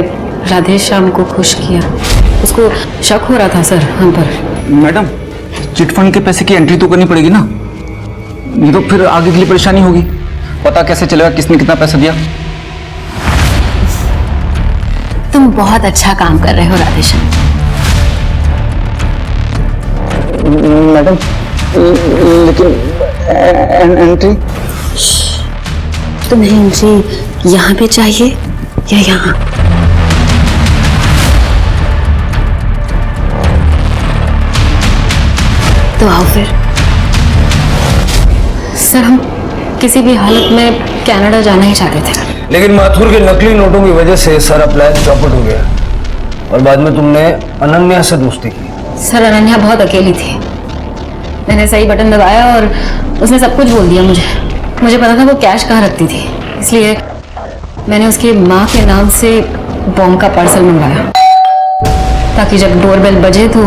राधे श्याम को खुश किया। उसको शक हो रहा था सर हम पर। मैडम, चिट फंड के पैसे की एंट्री तो करनी पड़ेगी ना, नहीं तो फिर आगे के लिए परेशानी होगी। पता कैसे चलेगा किसने कितना पैसा दिया? तुम बहुत अच्छा काम कर रहे हो राधे श्याम। मैडम, लेकिन एंट्री? तुम्हें एंट्री यहाँ पे चाहिए या यहाँ? तो आओ फिर। सर, हम किसी भी हालत में कनाडा जाना ही चाहते थे, लेकिन माथुर के नकली नोटों की वजह से सारा प्लान चौपट हो गया और बाद में तुमने अनन्या से दोस्ती की। सर, अनन्या बहुत अकेली थी। मैंने सही बटन दबाया और उसने सब कुछ बोल दिया मुझे पता था वो कैश कहाँ रखती थी, इसलिए मैंने उसकी माँ के नाम से बॉम्ब का पार्सल मंगवाया ताकि जब डोरबेल बजे तो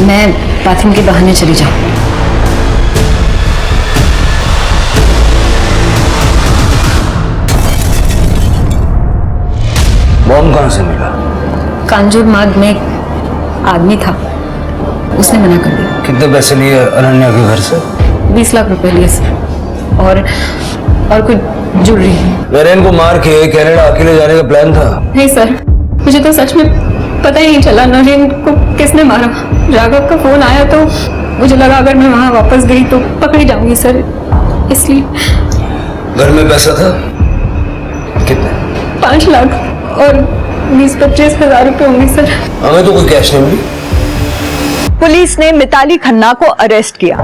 मैं बाथरूम के बहाने चली जाऊं। बॉम्ब कहाँ से मिला? कांजूर मार्ग में एक आदमी था, उसने मना कर दिया। कितने पैसे लिए अनन्या के घर से? 20 लाख रुपए लिए सर, और कुछ ज्वेलरी। नरेन को मार के कनाडा अकेले जाने का प्लान था? नहीं सर, मुझे तो सच में पता ही नहीं चला नरेन को किसने मारा। राघव का फोन आया तो मुझे लगा अगर मैं वहां वापस गई तो पकड़ी जाऊंगी सर, इसलिए। घर में पैसा था कितने? 5 लाख और 20-25 हजार रुपए होंगे सर। हमें तो कोई कैश नहीं मिली। पुलिस ने मिताली खन्ना को अरेस्ट किया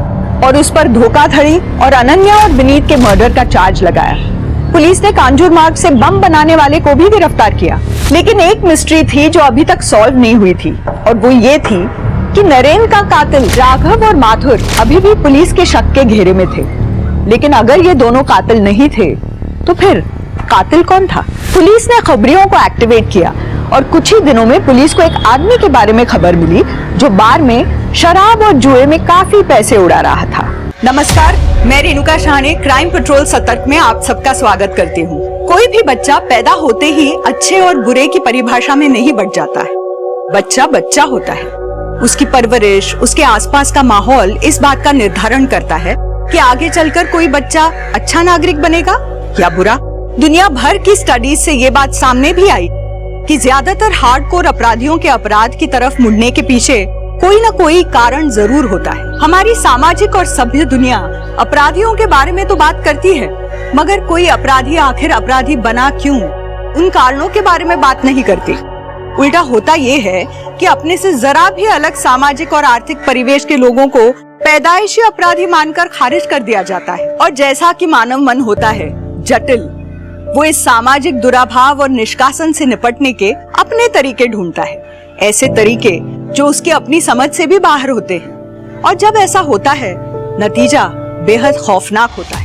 और उस पर धोखाधड़ी और अनन्या और विनीत के मर्डर का चार्ज लगाया। पुलिस ने कांजूर मार्ग से बम बनाने वाले को भी गिरफ्तार किया, लेकिन एक मिस्ट्री थी जो अभी तक सॉल्व नहीं हुई थी, और वो ये थी कि नरेन का कातिल राघव और माथुर अभी भी पुलिस के शक के घेरे में थे। लेकिन अगर ये दोनों कातिल नहीं थे तो फिर कातिल कौन था? पुलिस ने खबरियों को एक्टिवेट किया और कुछ ही दिनों में पुलिस को एक आदमी के बारे में खबर मिली जो बार में शराब और जुए में काफी पैसे उड़ा रहा था। नमस्कार, मैं रेणुका शाहने क्राइम पेट्रोल सतर्क में आप सबका स्वागत करती हूँ। कोई भी बच्चा पैदा होते ही अच्छे और बुरे की परिभाषा में नहीं बट जाता है। बच्चा बच्चा होता है। उसकी परवरिश, उसके आसपास का माहौल इस बात का निर्धारण करता है कि आगे चलकर कोई बच्चा अच्छा नागरिक बनेगा या बुरा। दुनिया भर की स्टडीज से ये बात सामने भी आई कि ज्यादातर हार्डकोर अपराधियों के अपराध की तरफ मुड़ने के पीछे कोई न कोई कारण जरूर होता है। हमारी सामाजिक और सभ्य दुनिया अपराधियों के बारे में तो बात करती है, मगर कोई अपराधी आखिर अपराधी बना क्यों, उन कारणों के बारे में बात नहीं करती। उल्टा होता ये है कि अपने से जरा भी अलग सामाजिक और आर्थिक परिवेश के लोगों को पैदाइशी अपराधी मानकर खारिज कर दिया जाता है। और जैसा कि मानव मन होता है जटिल, वो इस सामाजिक दुराभाव और निष्कासन से निपटने के अपने तरीके ढूंढता है, ऐसे तरीके जो उसकी अपनी समझ से भी बाहर होते हैं। और जब ऐसा होता है, नतीजा बेहद खौफनाक होता है।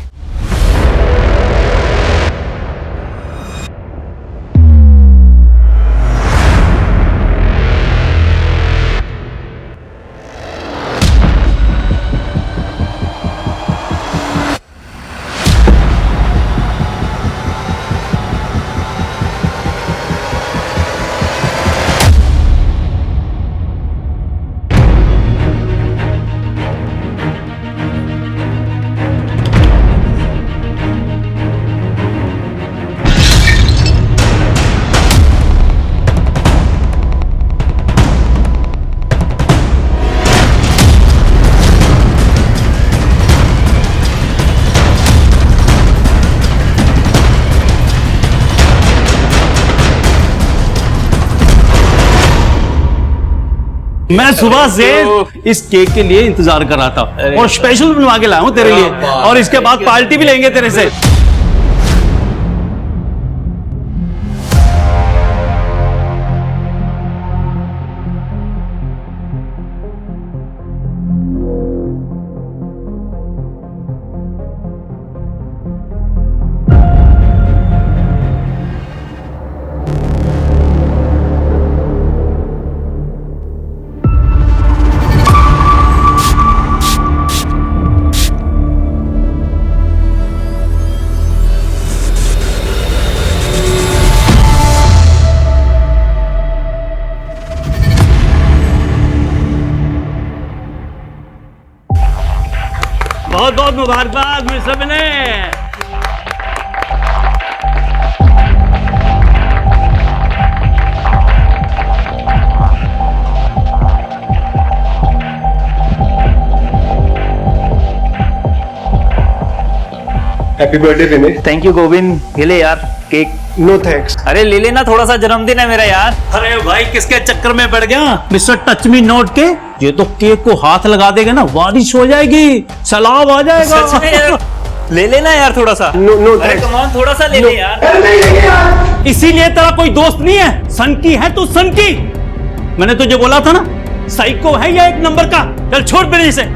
मैं सुबह से इस केक के लिए इंतजार कर रहा था और स्पेशल बनवा के लाया हूं तेरे लिए, और इसके बाद पार्टी भी लेंगे तेरे से। बहुत बहुत मुबारकबाद मुझे सबने। Happy birthday Vinay. Thank you Govind, ये ले यार केक। No thanks. अरे ले लेना, थोड़ा सा जन्मदिन है मेरा यार। अरे भाई किसके चक्कर में पड़ गया, मिस्टर टच मी नोट के। ये तो केक को हाथ लगा देगा ना, बारिश हो जाएगी, सैलाब आ जाएगा। ले लेना यार थोड़ा सा। नो अरे कम ऑन, थोड़ा सा ले ले यार। इसीलिए तेरा कोई दोस्त नहीं है, सन की है तू, सन की। मैंने तुझे बोला था ना, साइको है या एक नंबर का। चल छोड़ मेरे से।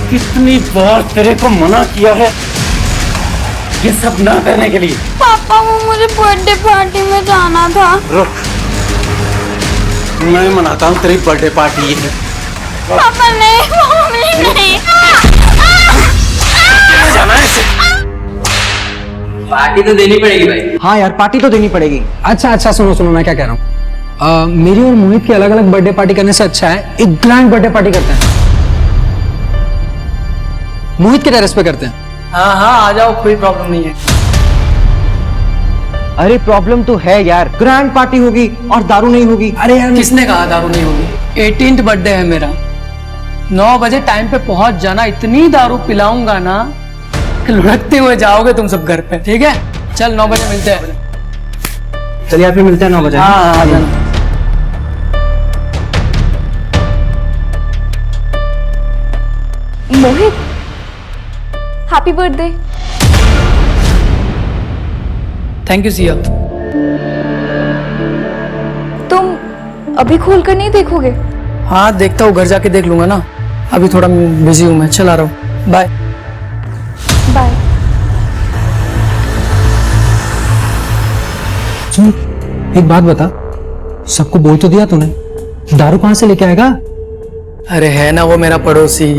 कितनी बार तेरे को मना किया है ये सब ना करने के लिए। पापा, वो मुझे बर्थडे पार्टी में जाना था। रुक, मैं मनाता हूँ तेरी बर्थडे पार्टी। है पापा नहीं, मम्मी नहीं। जाना है, पार्टी तो देनी पड़ेगी भाई। हाँ यार, पार्टी तो देनी पड़ेगी। अच्छा सुनो मैं क्या कह रहा हूँ, मेरी और मोहित की अलग अलग बर्थडे पार्टी करने से अच्छा है एक ग्रैंड बर्थडे पार्टी करते हैं। मोहित के टेरेस पे करते हैं। हाँ आ जाओ, कोई प्रॉब्लम नहीं है। अरे प्रॉब्लम तो है यार, ग्रैंड पार्टी होगी और दारू नहीं होगी। अरे यार किसने कहा दारू नहीं होगी? 18th बर्थडे है मेरा, 9 बजे टाइम पे पहुंच जाना। इतनी दारू पिलाऊंगा ना कि लुढ़कते हुए जाओगे तुम सब घर पे, ठीक है? चल 9 बजे मिलते हैं। चलिए फिर मिलते हैं 9 बजे। हाँ आ जाना। Mohit, happy birthday. Thank you Siya. तुम अभी खोल कर नहीं देखोगे? हाँ देखता हूँ, घर जाके देख लूंगा ना, अभी थोड़ा बिजी हूँ मैं, चला रहा हूँ, बाय। बाय। सुन एक बात बता, सबको बोल तो दिया तूने, दारू कहाँ से लेके आएगा? अरे है ना वो मेरा पड़ोसी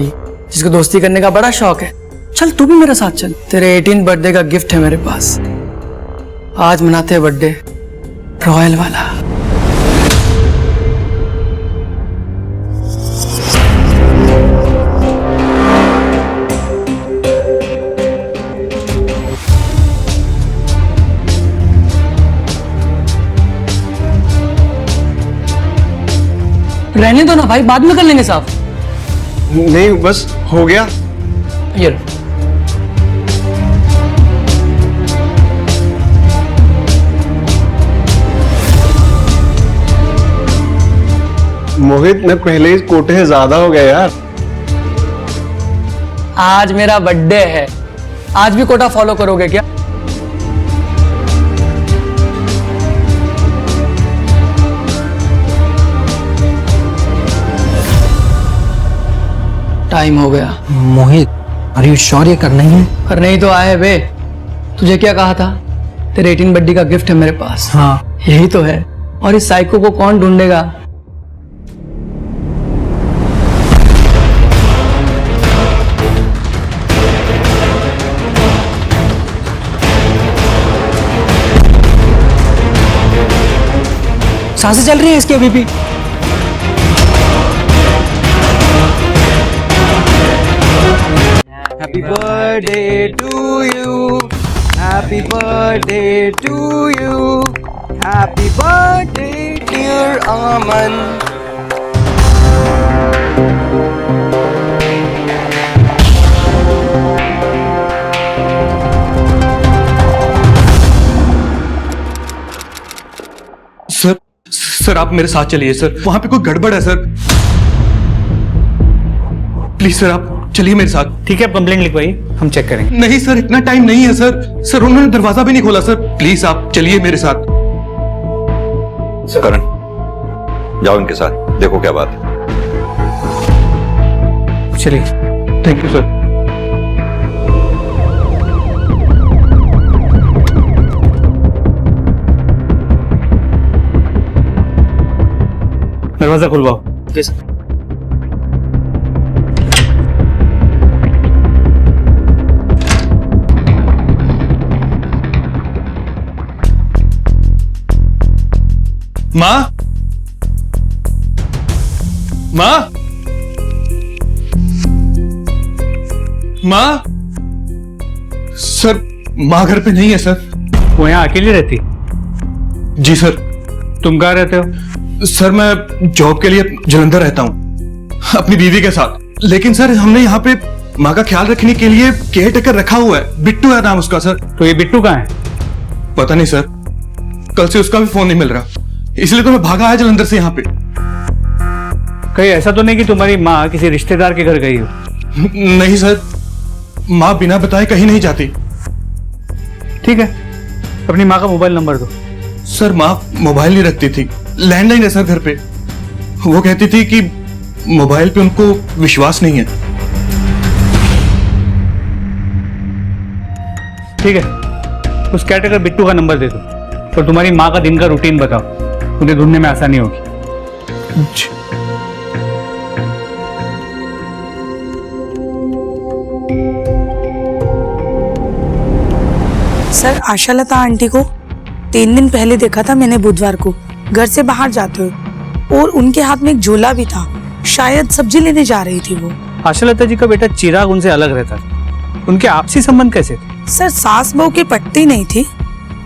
जिसको दोस्ती करने का बड़ा शौक है, चल तू भी मेरे साथ चल। तेरे 18 बर्थडे का गिफ्ट है मेरे पास, आज मनाते हैं बर्थडे रॉयल वाला। रहने दो ना भाई, बाद में कर लेंगे साफ। नहीं बस हो गया। ये लो। मोहित मैं पहले ही कोटे से ज्यादा हो गया यार। आज मेरा बर्थडे है, आज भी कोटा फॉलो करोगे क्या? टाइम हो गया। मोहित अरे यू श्योर ये करना ही है? करना ही तो आए बे, तुझे क्या कहा था? तेरे 18 बर्थडे का गिफ्ट है मेरे पास। हाँ यही तो है, और इस साइको को कौन ढूंढेगा? सांसें चल रही है इसकी अभी भी। Happy birthday to you. Happy birthday to you. Happy birthday dear Aman. Sir आप मेरे साथ चलिए सर, वहां पे कोई गड़बड़ है सर। प्लीज सर आप चलिए मेरे साथ। ठीक है, आप कंप्लेंट लिखवाइए, हम चेक करेंगे। नहीं सर इतना टाइम नहीं है सर। सर उन्होंने दरवाजा भी नहीं खोला सर। प्लीज आप चलिए मेरे साथ। करण जाओ इनके साथ, देखो क्या बात है। चलिए। Thank you sir. दरवाजा खुलवाओ। माँ, माँ, माँ। सर माँ घर पे नहीं है सर। वो यहाँ अकेली रहती? जी सर। तुम कहाँ रहते हो? सर मैं जॉब के लिए जलंधर रहता हूँ अपनी बीवी के साथ, लेकिन सर हमने यहाँ पे माँ का ख्याल रखने के लिए केयर टेकर रखा हुआ है, बिट्टू है नाम उसका सर। तो ये बिट्टू कहाँ है? पता नहीं सर, कल से उसका भी फोन नहीं मिल रहा, इसलिए तो मैं भागा आया जलंधर से यहाँ पे। कहीं ऐसा तो नहीं कि तुम्हारी माँ किसी रिश्तेदार के घर गई हो? नहीं सर, माँ बिना बताए कहीं नहीं जाती। ठीक है, अपनी माँ का मोबाइल नंबर दो। सर माँ मोबाइल नहीं रखती थी, लैंडलाइन है सर घर पे। वो कहती थी कि मोबाइल पे उनको विश्वास नहीं है। ठीक है, उस कैटेगर बिट्टू का नंबर दे दो और तुम्हारी माँ का दिन का रूटीन बताओ, उन्हें ढूंढने में आसानी होगी। सर आशालता आंटी को 3 दिन पहले देखा था मैंने बुधवार को घर से बाहर जाते हुए, और उनके हाथ में एक झोला भी था, शायद सब्जी लेने जा रही थी वो। आशालता जी का बेटा चिराग उनसे अलग रहता था, उनके आपसी संबंध कैसे थे? सर सास बहू की पटती नहीं थी,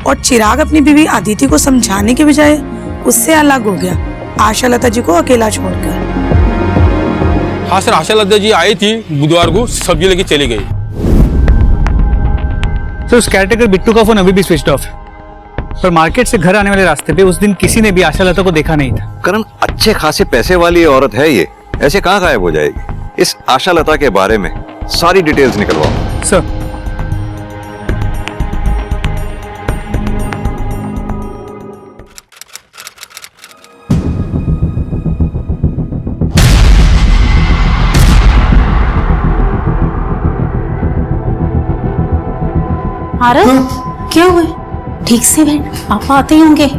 और चिराग अपनी बीवी अदिति को समझाने के बजाय उससे अलग हो गया, आशालता जी को अकेला छोड़कर। हाँ सर, आशालता जी आई थी बुधवार को, सब्जी लेके चली गई। तो उस कैटेगर बिट्टू का फोन अभी भी स्विच ऑफ है, पर मार्केट से घर आने वाले रास्ते पे उस दिन किसी ने भी आशालता को देखा नहीं था। करण अच्छे खासे पैसे वाली औरत है ये, ऐसे कहाँ गायब हो जाएगी? इस आशा लता के बारे में सारी डिटेल्स निकलवाओ। सर आरव, क्या हुआ? ठीक से बैठ, पापा आते ही होंगे।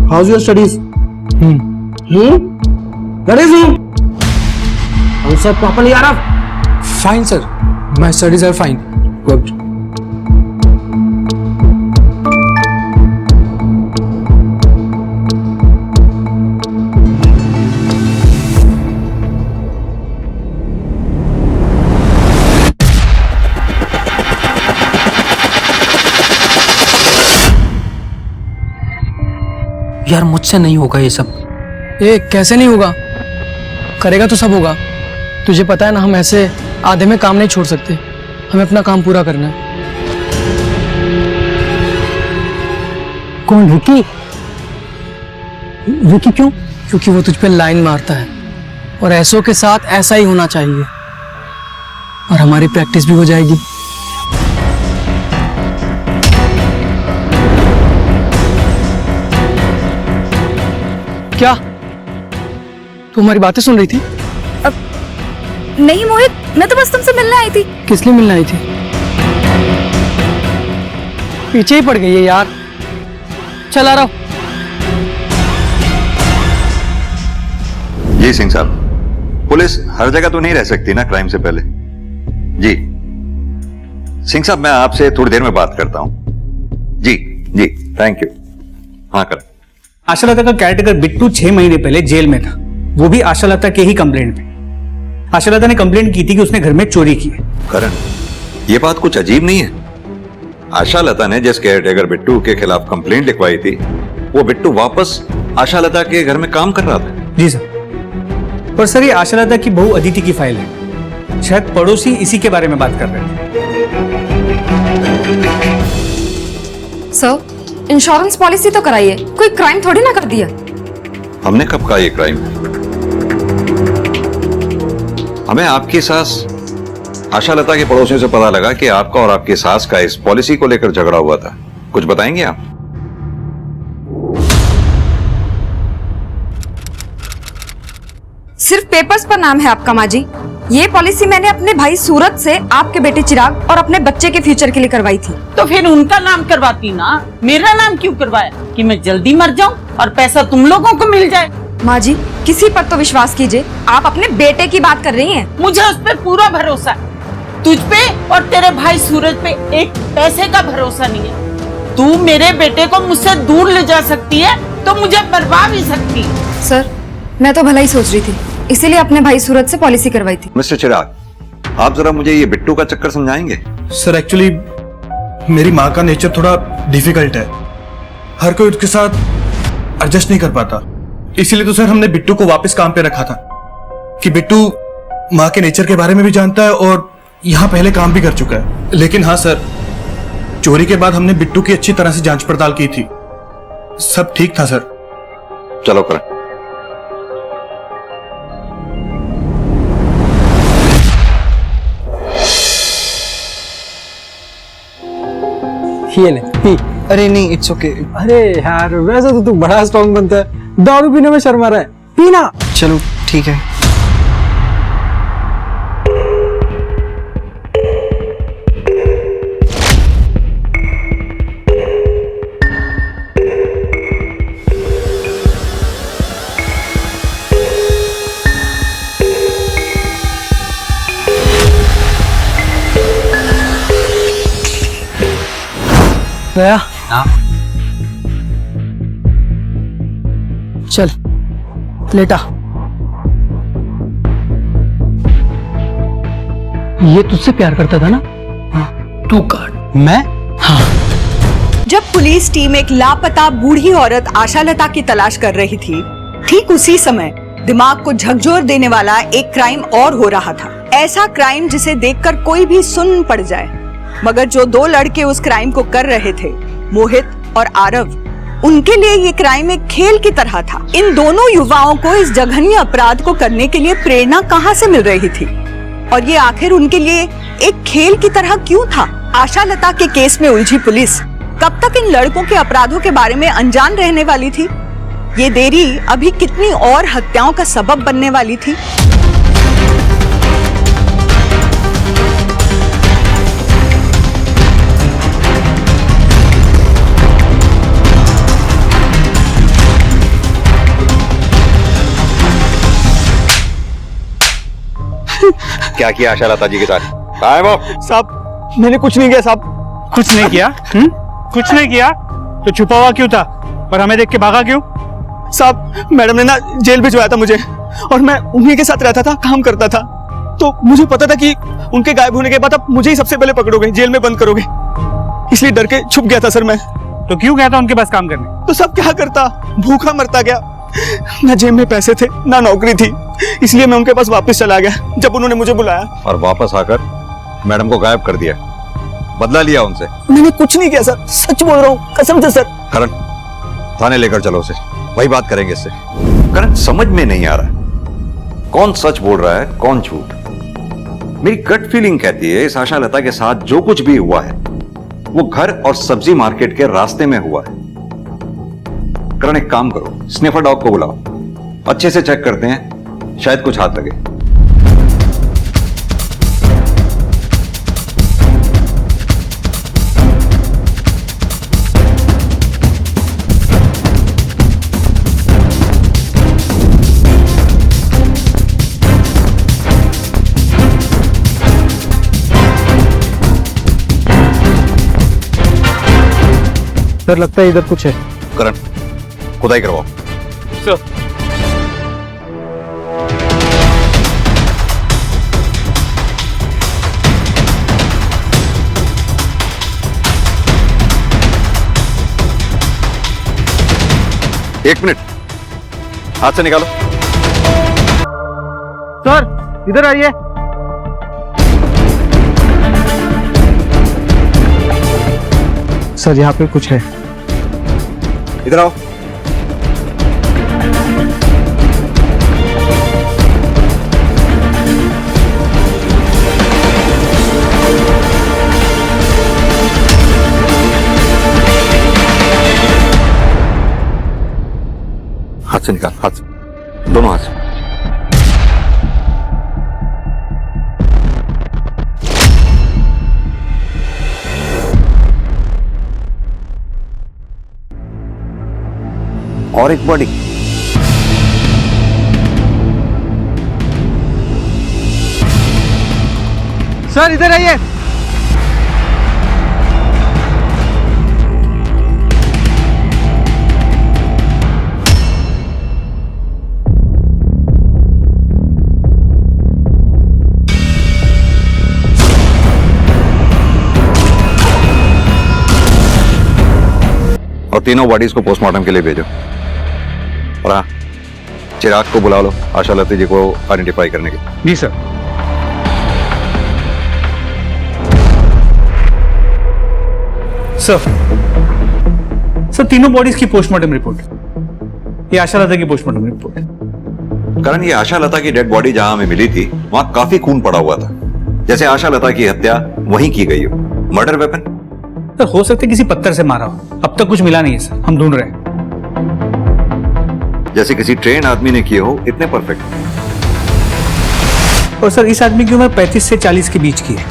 How's your studies? That is you. Answer properly, Araf. Fine, sir. My studies are fine. Good. यार मुझसे नहीं होगा ये सब। ए कैसे नहीं होगा? करेगा तो सब होगा। तुझे पता है ना, हम ऐसे आधे में काम नहीं छोड़ सकते। हमें अपना काम पूरा करना है। कौन? विकी? विकी क्यों? क्योंकि वो तुझ पे लाइन मारता है और ऐसों के साथ ऐसा ही होना चाहिए और हमारी प्रैक्टिस भी हो जाएगी। क्या तू हमारी बातें सुन रही थी? नहीं मोहित, मैं तो बस तुमसे मिलने आई थी। किस लिए मिलने आई थी? पीछे ही पड़ गई है यार। चल आ रहा हूं। जी सिंह साहब, पुलिस हर जगह तो नहीं रह सकती ना क्राइम से पहले। जी सिंह साहब, मैं आपसे थोड़ी देर में बात करता हूं। जी जी, थैंक यू। हाँ कर। आशा लता का कैरेक्टर बिट्टू 6 महीने पहले जेल में था, वो भी आशा लता के ही कंप्लेंट पे। आशा लता ने कंप्लेंट की थी कि उसने घर में चोरी की है। करण, ये बात कुछ अजीब नहीं है। आशा लता ने जिस केयरटेकर बिट्टू के खिलाफ कंप्लेंट लिखवाई थी, वो बिट्टू वापस आशा लता के घर में काम कर रहा था। जी सर, पर सर ये आशा लता की बहू अदिति की फाइल है। शायद पड़ोसी इसी के बारे में बात कर रहे थे। सर, इंश्योरेंस पॉलिसी तो कराइए, कोई क्राइम थोड़ी ना कर दिया। हमने कब कहा ये क्राइम है? हमें आपकी सास आशा लता के पड़ोसियों से पता लगा कि आपका और आपकी सास का इस पॉलिसी को लेकर झगड़ा हुआ था। कुछ बताएंगे आप? सिर्फ पेपर्स पर नाम है आपका माँ जी। ये पॉलिसी मैंने अपने भाई सूरज से आपके बेटे चिराग और अपने बच्चे के फ्यूचर के लिए करवाई थी। तो फिर उनका नाम करवाती ना, मेरा नाम क्यों करवाया कि मैं जल्दी मर जाऊं और पैसा तुम लोगों को मिल जाए? माँ जी, किसी पर तो विश्वास कीजिए। आप अपने बेटे की बात कर रही हैं। मुझे उस पर पूरा भरोसा है, तुझ पे और तेरे भाई सूरज पे एक पैसे का भरोसा नहीं है। तू मेरे बेटे को मुझसे दूर ले जा सकती है तो मुझे मरवा भी सकती है। सर, मैं तो भला ही सोच रही थी, इसीलिए अपने भाई सूरज से पॉलिसी करवाई थी। मिस्टर चिराग, आप जरा मुझे ये बिट्टू का चक्कर समझाएंगे? सर एक्चुअली मेरी माँ का नेचर थोड़ा डिफिकल्ट है, हर कोई उसके साथ एडजस्ट नहीं कर पाता। इसीलिए तो सर हमने बिट्टू को वापस काम पे रखा था कि बिट्टू माँ के नेचर के बारे में भी जानता है और यहाँ पहले काम भी कर चुका है। लेकिन हाँ सर, चोरी के बाद हमने बिट्टू की अच्छी तरह से जांच पड़ताल की थी, सब ठीक था सर। चलो कर। ये ले पी। अरे नहीं, इट्स ओके। अरे यार, वैसे तो तू बड़ा स्ट्रॉन्ग बनता है, दारू पीने में शर्मा रहा है। पीना। चलो ठीक है। गया? हाँ। चल लेटा। ये तुझसे प्यार करता था ना? हाँ। तू काट। मैं? हाँ। जब पुलिस टीम एक लापता बूढ़ी औरत आशा लता की तलाश कर रही थी, ठीक उसी समय दिमाग को झकझोर देने वाला एक क्राइम और हो रहा था। ऐसा क्राइम जिसे देखकर कोई भी सुन्न पड़ जाए। मगर जो दो लड़के उस क्राइम को कर रहे थे, मोहित और आरव, उनके लिए ये क्राइम एक खेल की तरह था। इन दोनों युवाओं को इस जघन्य अपराध को करने के लिए प्रेरणा कहाँ से मिल रही थी और ये आखिर उनके लिए एक खेल की तरह क्यों था? आशा लता के केस में उलझी पुलिस कब तक इन लड़कों के अपराधों के बारे में अनजान रहने वाली थी? ये देरी अभी कितनी और हत्याओं का सबब बनने वाली थी? क्या किया आशा लता जी के साथ? कहाँ है वो? साहब मैंने कुछ नहीं किया साहब। कुछ नहीं किया? कुछ नहीं किया तो छुपा हुआ क्यों था और हमें देख के भागा क्यों? साहब मैडम ने ना जेल भिजवाया था मुझे और मैं उन्हीं के साथ रहता था, काम करता था। तो मुझे पता था कि उनके गायब होने के बाद आप मुझे ही सबसे पहले पकड़ोगे, जेल में बंद करोगे, इसलिए डर के छुप गया था सर मैं। तो क्यों गया था उनके पास काम करने? तो सब क्या करता, भूखा मरता गया। ना जेब में पैसे थे ना नौकरी थी, इसलिए मैं उनके पास वापस चला गया जब उन्होंने मुझे बुलाया। और वापस आकर मैडम को गायब कर दिया, बदला लिया उनसे? मैंने कुछ नहीं किया सर, सच बोल रहा हूँ, कसम से सर। करण थाने लेकर चलो उसे, वही बात करेंगे इससे। करण समझ में नहीं आ रहा कौन सच बोल रहा है कौन झूठ। मेरी गट फीलिंग कहती है इस आशा लता के साथ जो कुछ भी हुआ है वो घर और सब्जी मार्केट के रास्ते में हुआ है। करण एक काम करो, स्निफर डॉग को बुलाओ, अच्छे से चेक करते हैं, शायद कुछ हाथ लगे। सर लगता है इधर कुछ है। करण खुदाई करवाओ। सर एक मिनट, हाथ से निकालो। सर इधर आइए। सर यहाँ पे कुछ है। इधर आओ। हाथ से निकाल, हाथ से, दोनों हाथ से। और एक बॉडी। सर इधर आइए। और तीनों बॉडीज को पोस्टमार्टम के लिए भेजो। और हाँ, चिराग को बुला लो आशा लता जी को आइडेंटिफाई करने के। जी सर। सर तीनों बॉडीज की पोस्टमार्टम रिपोर्ट, ये आशा लता की पोस्टमार्टम रिपोर्ट। करण ये आशा लता की डेड बॉडी जहां हमें मिली थी वहां काफी खून पड़ा हुआ था, जैसे आशा लता की हत्या वहीं की गई हो। Murder weapon? सर हो सकता है किसी पत्थर से मारा हो, अब तक कुछ मिला नहीं है सर, हम ढूंढ रहे हैं। जैसे किसी ट्रेन आदमी ने किए हो, इतने परफेक्ट। और सर इस आदमी की उम्र 35 से 40 के बीच की है।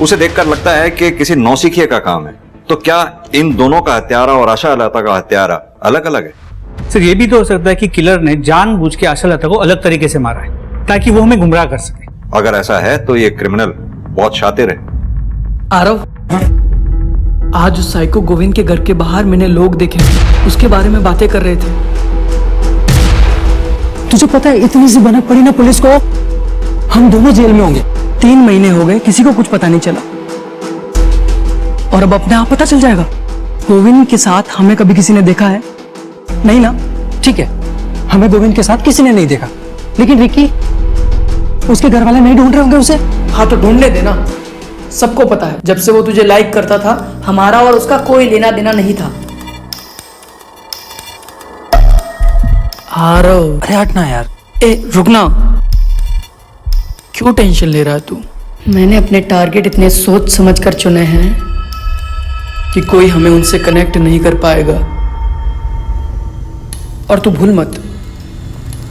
उसे देखकर लगता है कि किसी नौसिखिए का काम है। तो क्या इन दोनों का हत्यारा और आशा लता का हत्यारा अलग अलग है? सर ये भी तो हो सकता है कि किलर ने जानबूझ के आशा लता को अलग तरीके से मारा है ताकि वो हमें गुमराह कर सके। अगर ऐसा है तो ये क्रिमिनल बहुत शातिर है। आरव, आज उस साइको गोविंद के घर के बाहर मैंने लोग देखे, उसके बारे में बातें कर रहे थे। तुझे पता है इतनी सी भनक पड़ी ना पुलिस को, हम दोनों जेल में होंगे। 3 महीने हो गए, किसी को कुछ पता नहीं चला, और अब अपने आप पता चल जाएगा। गोविंद के साथ हमें कभी किसी ने देखा है? नहीं ना? ठीक है, हमें गोविंद के साथ किसी ने नहीं देखा, लेकिन रिकी, उसके घर वाले नहीं ढूंढ रहे होंगे उसे। हाँ तो ढूंढने देना। सबको पता है जब से वो तुझे लाइक करता था हमारा और उसका कोई लेना देना नहीं था। आरव, अरे हटना यार। ए रुकना, क्यों टेंशन ले रहा है तू? मैंने अपने टारगेट इतने सोच समझ कर चुने हैं कि कोई हमें उनसे कनेक्ट नहीं कर पाएगा। और तू भूल मत,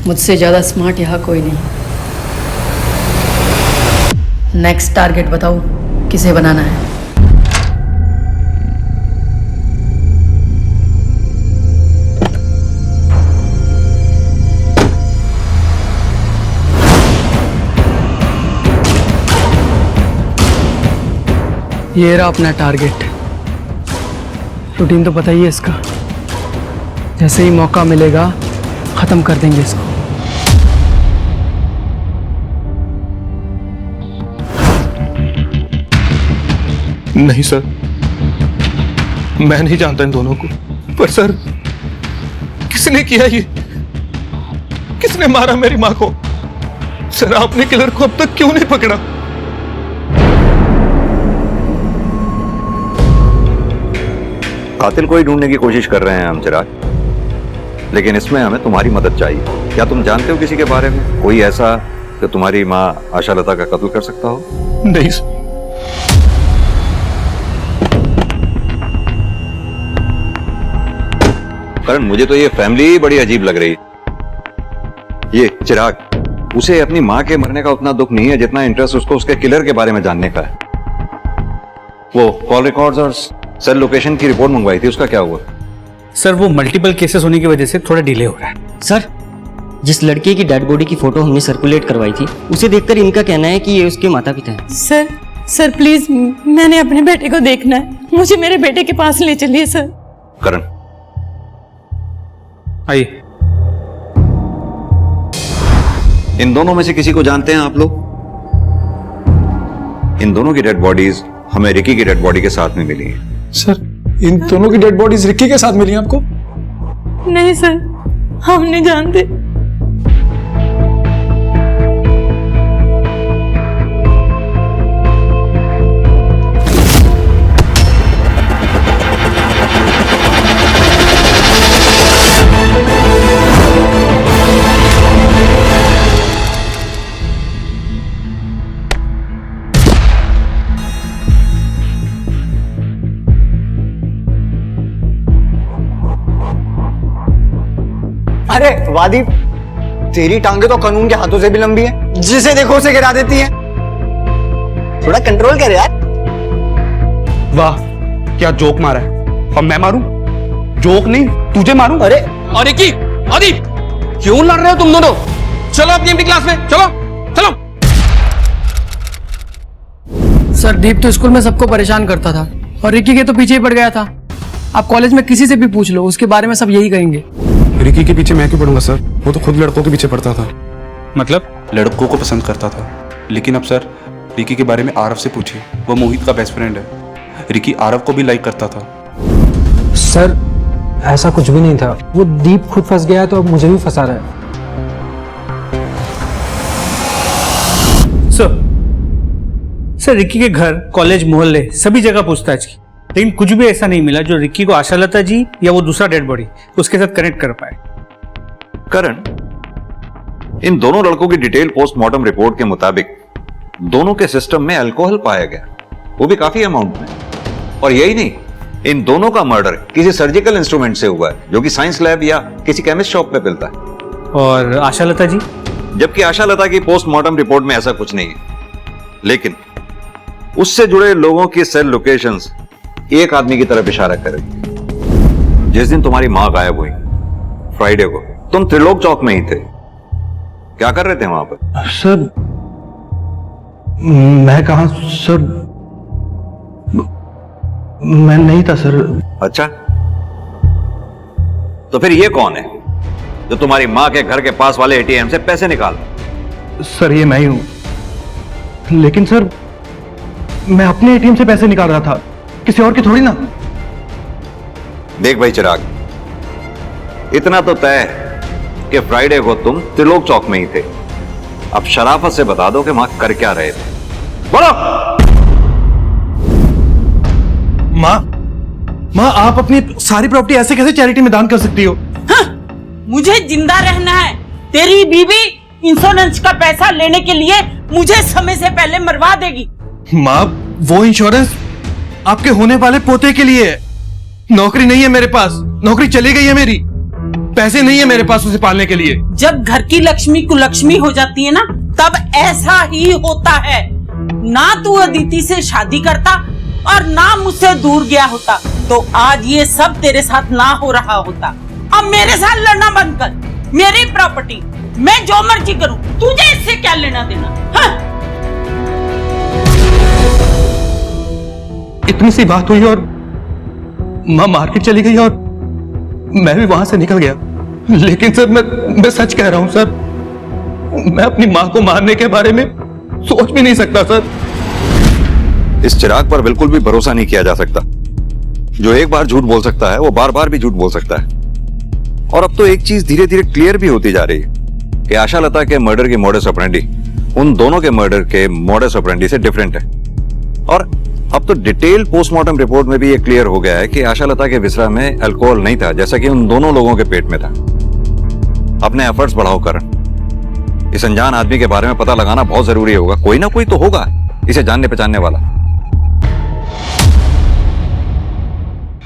मुझसे ज्यादा स्मार्ट यहाँ कोई नहीं। नेक्स्ट टारगेट बताओ, किसे बनाना है? ये रहा अपना टारगेट। रूटीन तो पता ही है इसका, जैसे ही मौका मिलेगा खत्म कर देंगे इसको। नहीं सर, मैं नहीं जानता इन दोनों को, पर सर किसने किया ये? किसने मारा मेरी मां को? सर आपने किलर को अब तक क्यों नहीं पकड़ा? कातिल को ही ढूंढने की कोशिश कर रहे हैं हम चिराग, लेकिन इसमें हमें तुम्हारी मदद चाहिए। क्या तुम जानते हो किसी के बारे में, कोई ऐसा कि तुम्हारी माँ आशा लता का कत्ल कर सकता हो? नहीं। करण, मुझे तो ये फैमिली ही बड़ी अजीब लग रही है। ये चिराग, उसे अपनी माँ के मरने का उतना दुख नहीं है जितना इंटरेस्ट उसको उसके किलर के बारे में जानने का है। वो कॉल रिकॉर्ड्स और सेल लोकेशन की रिपोर्ट मंगवाई थी, उसका क्या हुआ? सर वो मल्टीपल केसेस होने की वजह से थोड़ा डिले हो रहा है। सर, जिस लड़के की डेड बॉडी की फोटो हमने सर्कुलेट करवाई थी, उसे देखकर इनका कहना है कि ये उसके माता पिता हैं। सर प्लीज, मैंने अपने बेटे को देखना है, मुझे मेरे बेटे के पास ले चलिए सर। करण, आइए। इन दोनों में से किसी को जानते हैं आप लोग? इन दोनों की डेड बॉडीज हमें रिकी की डेड बॉडी के साथ में मिली है। सर, इन दोनों की डेड बॉडीज रिकी के साथ मिली आपको? नहीं सर, हम नहीं जानते। अरे वादी, तेरी टांगे तो कानून के हाथों से भी लंबी है, जिसे देखो उसे गिरा देती है। थोड़ा कंट्रोल कर यार। वाह, क्या जोक मारा है। अब मैं मारूं? जोक नहीं, तुझे मारूं। अरे अरे की आदि, क्यों लड़ रहे हो तुम दोनों? चलो अपनी क्लास में चलो चलो। सर, दीप तो स्कूल में सबको परेशान करता था और रिकी के तो पीछे ही पड़ गया था। आप कॉलेज में किसी से भी पूछ लो, उसके बारे में सब यही कहेंगे। रिकी के पीछे मैं क्यों पड़ूंगा सर? वो तो खुद लड़कों के पीछे पड़ता था। मतलब लड़कों को पसंद करता था, लेकिन अब सर रिकी के बारे में आरव से पूछिए, वो मोहित का बेस्ट फ्रेंड है। रिकी आरव को भी लाइक करता था। सर, ऐसा कुछ भी नहीं था। वो दीप खुद फंस गया है तो अब मुझे भी फंसा रहा है। सर रिकी के घर, कॉलेज, मोहल्ले सभी जगह पूछताछ की, लेकिन कुछ भी ऐसा नहीं मिला जो रिकी को आशा लता जी या वो दूसरा डेड बॉडी उसके साथ कनेक्ट कर पाए। करण, इन दोनों लड़कों की डिटेल पोस्टमार्टम रिपोर्ट के मुताबिक दोनों के सिस्टम में अल्कोहल पाया गया, वो भी काफी अमाउंट में। और यही नहीं, इन दोनों का मर्डर किसी सर्जिकल इंस्ट्रूमेंट से हुआ है जो कि साइंस लैब या किसी केमिस्ट शॉप पे मिलता है। और आशा लता जी? जबकि आशा लता की पोस्टमार्टम रिपोर्ट में ऐसा कुछ नहीं है, लेकिन उससे जुड़े लोगों की सेल लोकेशंस एक आदमी की तरफ इशारा करेगी। जिस दिन तुम्हारी मां गायब हुई, फ्राइडे को, तुम त्रिलोक चौक में ही थे। क्या कर रहे थे वहां पर? सर, मैं कहा सर, मैं नहीं था सर। अच्छा, तो फिर ये कौन है जो तुम्हारी मां के घर के पास वाले एटीएम से पैसे निकाल? सर, ये मैं ही हूं, लेकिन सर मैं अपने एटीएम से पैसे निकाल रहा था, किसी और की थोड़ी ना। देख भाई चिराग, इतना तो तय है कि फ्राइडे को तुम त्रिलोक चौक में ही थे। अब शराफत से बता दो कि वहां कर क्या रहे थे, बोलो। माँ आप अपनी सारी प्रॉपर्टी ऐसे कैसे चैरिटी में दान कर सकती हो? हाँ, मुझे जिंदा रहना है। तेरी बीवी इंश्योरेंस का पैसा लेने के लिए मुझे समय से पहले मरवा देगी। माँ वो इंश्योरेंस आपके होने वाले पोते के लिए है। नौकरी नहीं है मेरे पास, नौकरी चली गई है मेरी, पैसे नहीं है मेरे पास उसे पालने के लिए। जब घर की लक्ष्मी कुलक्ष्मी हो जाती है ना, तब ऐसा ही होता है। ना तू अदिति से शादी करता और ना मुझसे दूर गया होता तो आज ये सब तेरे साथ ना हो रहा होता। अब मेरे साथ लड़ना बंद कर। मेरी प्रॉपर्टी, मैं जो मर्जी करूं, तुझे इससे क्या लेना देना? हाँ? इतनी सी बात हुई और माँ मार्केट चली गई और मैं भी वहां से निकल गया। लेकिन सर मैं सच कह रहा हूं सर, मैं अपनी माँ को मारने के बारे में सोच भी नहीं सकता सर। इस चिराग पर बिल्कुल भी भरोसा नहीं किया जा सकता। जो एक बार झूठ बोल सकता है वो बार बार भी झूठ बोल सकता है। और अब तो एक चीज धीरे धीरे क्लियर भी होती जा रही है कि आशा लता के मर्डर की मॉडस ऑपरेंडी उन दोनों के मर्डर के मॉडस ऑपरेंडी से डिफरेंट है। और अब तो डिटेल पोस्टमार्टम रिपोर्ट में भी ये क्लियर हो गया है कि आशा लता के विसरा में अल्कोहल नहीं था, जैसा कि उन दोनों लोगों के पेट में था। अपने एफर्ट्स बढ़ाओ करण। इस अनजान आदमी के बारे में पता लगाना बहुत जरूरी होगा। कोई ना कोई तो होगा इसे जानने पहचानने वाला।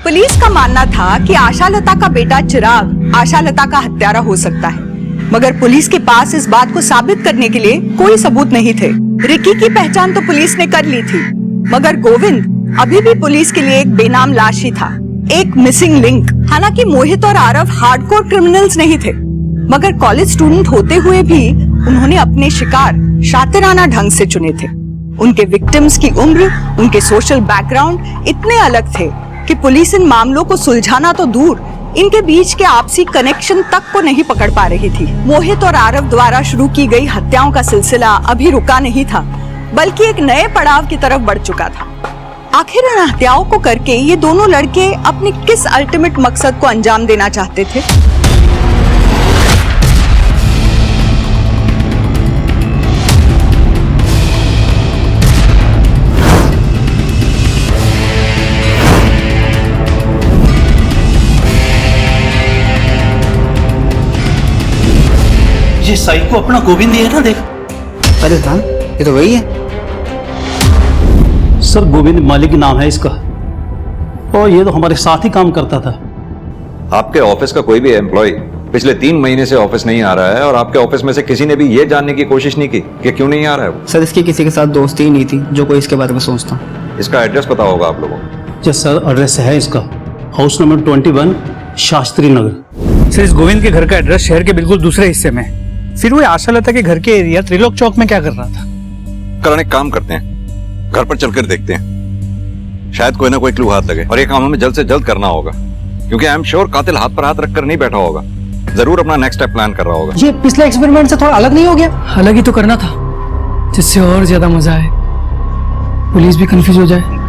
पुलिस का मानना था कि आशा लता का बेटा चिराग आशा लता का हत्यारा हो सकता है, मगर पुलिस के पास इस बात को साबित करने के लिए कोई सबूत नहीं थे। रिकी की पहचान तो पुलिस ने कर ली थी, मगर गोविंद अभी भी पुलिस के लिए एक बेनाम लाश ही था, एक मिसिंग लिंक। हालांकि मोहित और आरव हार्डकोर क्रिमिनल्स नहीं थे, मगर कॉलेज स्टूडेंट होते हुए भी उन्होंने अपने शिकार शातिराना ढंग से चुने थे। उनके विक्टिम्स की उम्र, उनके सोशल बैकग्राउंड इतने अलग थे कि पुलिस इन मामलों को सुलझाना तो दूर, इनके बीच के आपसी कनेक्शन तक को नहीं पकड़ पा रही थी। मोहित और आरव द्वारा शुरू की गई हत्याओं का सिलसिला अभी रुका नहीं था, बल्कि एक नए पड़ाव की तरफ बढ़ चुका था। आखिर इन हत्याओं को करके ये दोनों लड़के अपने किस अल्टीमेट मकसद को अंजाम देना चाहते थे? ये साइको अपना गोविंद ही है ना, देख। अरे हाँ, ये तो वही है सर। गोविंद मालिक नाम है इसका, और ये तो हमारे साथ ही काम करता था। आपके ऑफिस का कोई भी एम्प्लॉय पिछले 3 महीने से ऑफिस नहीं आ रहा है और आपके ऑफिस में से किसी ने भी ये जानने की कोशिश नहीं की कि क्यों नहीं आ रहा है वो? सर इसकी किसी के साथ दोस्ती ही नहीं थी जो कोई इसके बारे में सोचता। इसका एड्रेस पता होगा आप लोगों को? जी सर, एड्रेस है इसका house number 21 Shastri Nagar. Sir इस गोविंद के घर का एड्रेस शहर के बिल्कुल दूसरे हिस्से में। फिर वो आशा लता के घर के एरिया त्रिलोक चौक में क्या कर रहा था? करण, एक काम करते हैं, घर पर चलकर देखते हैं, शायद कोई ना कोई क्लू हाथ लगे। और ये काम हमें जल्द से जल्द करना होगा, क्योंकि आई एम श्योर कातिल हाथ पर हाथ रखकर नहीं बैठा होगा, जरूर अपना नेक्स्ट स्टेप प्लान कर रहा होगा। ये पिछले एक्सपेरिमेंट से थोड़ा अलग नहीं हो गया? अलग ही तो करना था, जिससे और ज्यादा मजा आए, पुलिस भी कंफ्यूज हो जाए।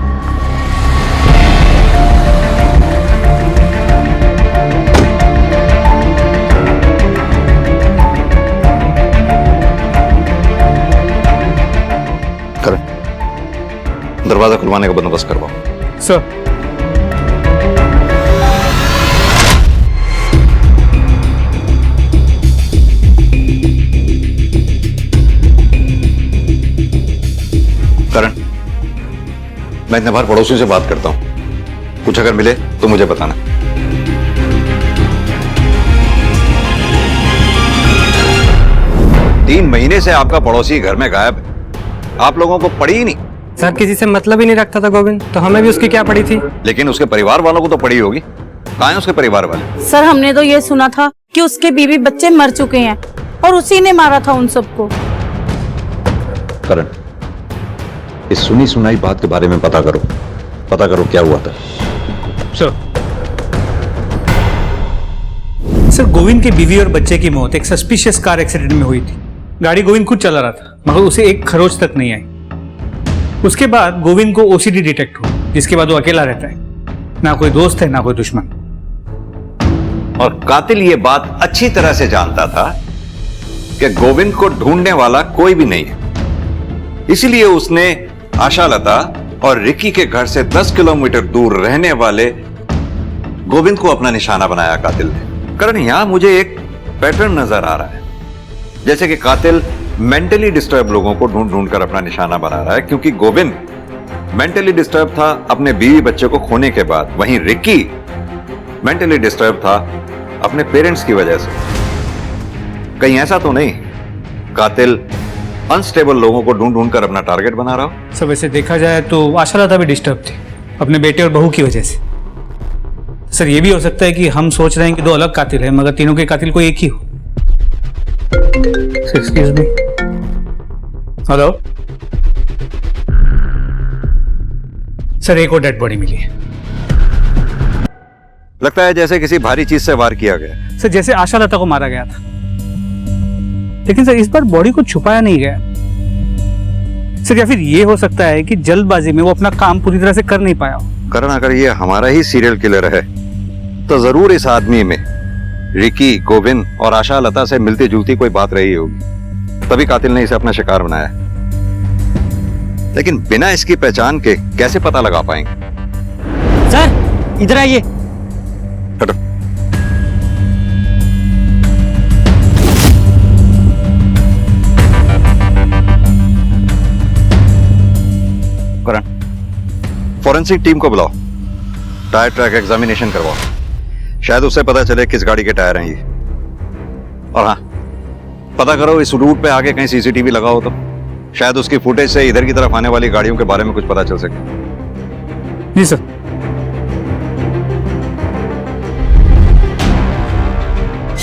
दरवाजा खुलवाने का बंदोबस्त करवाओ। सर करण, मैं इतने बार पड़ोसियों से बात करता हूं, कुछ अगर मिले तो मुझे बताना। तीन महीने से आपका पड़ोसी घर में गायब है, आप लोगों को पड़ी ही नहीं। सर किसी से मतलब ही नहीं रखता था गोविंद, तो हमें भी उसकी क्या पड़ी थी? लेकिन उसके परिवार वालों को तो पड़ी होगी। कहाँ हैं उसके परिवार वाले? सर हमने तो ये सुना था कि उसके बीवी बच्चे मर चुके हैं और उसी ने मारा था उन सबको। करण, इस सुनी सुनाई बात के बारे में पता करो क्या हुआ था। सर गोविंद की बीवी और बच्चे की मौत एक सस्पिशियस कार एक्सीडेंट में हुई थी। गाड़ी गोविंद खुद चला रहा था, मगर उसे एक खरोच तक नहीं आई। उसके बाद गोविंद को ओसीडी डिटेक्ट हुआ, जिसके बाद वो अकेला रहता है, ना कोई दोस्त है ना कोई दुश्मन। और कातिल ये बात अच्छी तरह से जानता था कि गोविंद को ढूंढने वाला कोई भी नहीं है। इसलिए उसने आशालता और रिकी के घर से 10 किलोमीटर दूर रहने वाले गोविंद को अपना निशाना बनाया कातिल ने। करण, यहां मुझे एक पैटर्न नजर आ रहा है, जैसे कि कातिल मेंटली डिस्टर्ब लोगों को ढूंढ ढूंढ कर अपना निशाना बना रहा है, क्योंकि गोविंद मेंटली डिस्टर्ब था अपने बीवी बच्चे को खोने के बाद, वहीं रिकी मेंटली डिस्टर्ब था अपने पेरेंट्स की वजह से। कहीं ऐसा तो नहीं कातिल अनस्टेबल लोगों को ढूंढ ढूंढ कर अपना टारगेट बना रहा हो? सर वैसे देखा जाए तो आशालता भी डिस्टर्ब थी अपने बेटे और बहू की वजह से। सर ये भी हो सकता है कि हम सोच रहे हैं कि दो अलग कातिल हैं, मगर तीनों के कातिल कोई एक ही हो। Excuse me. हेलो सर, एक और डेड बॉडी मिली है। लगता है जैसे किसी भारी चीज से वार किया गया। सर जैसे आशालता को मारा गया था, लेकिन सर इस बार बॉडी को छुपाया नहीं गया। सर या फिर ये हो सकता है कि जल्दबाजी में वो अपना काम पूरी तरह से कर नहीं पाया हो। करण, अगर ये हमारा ही सीरियल किलर है तो जरूर इस आदमी में रिकी, गोविंद और आशालता से मिलती जुलती कोई बात रही होगी, तभी कातिल ने इसे अपना शिकार बनाया। लेकिन बिना इसकी पहचान के कैसे पता लगा पाएंगे? सर इधर आइए। हटो। करण, फॉरेंसिक टीम को बुलाओ, टायर ट्रैक एग्जामिनेशन करवाओ, शायद उससे पता चले किस गाड़ी के टायर हैं ये। और हाँ, पता करो इस रूट पे आगे कहीं सीसीटीवी लगा हो तो शायद उसकी फुटेज से इधर की तरफ आने वाली गाड़ियों के बारे में कुछ पता चल सके। जी सर।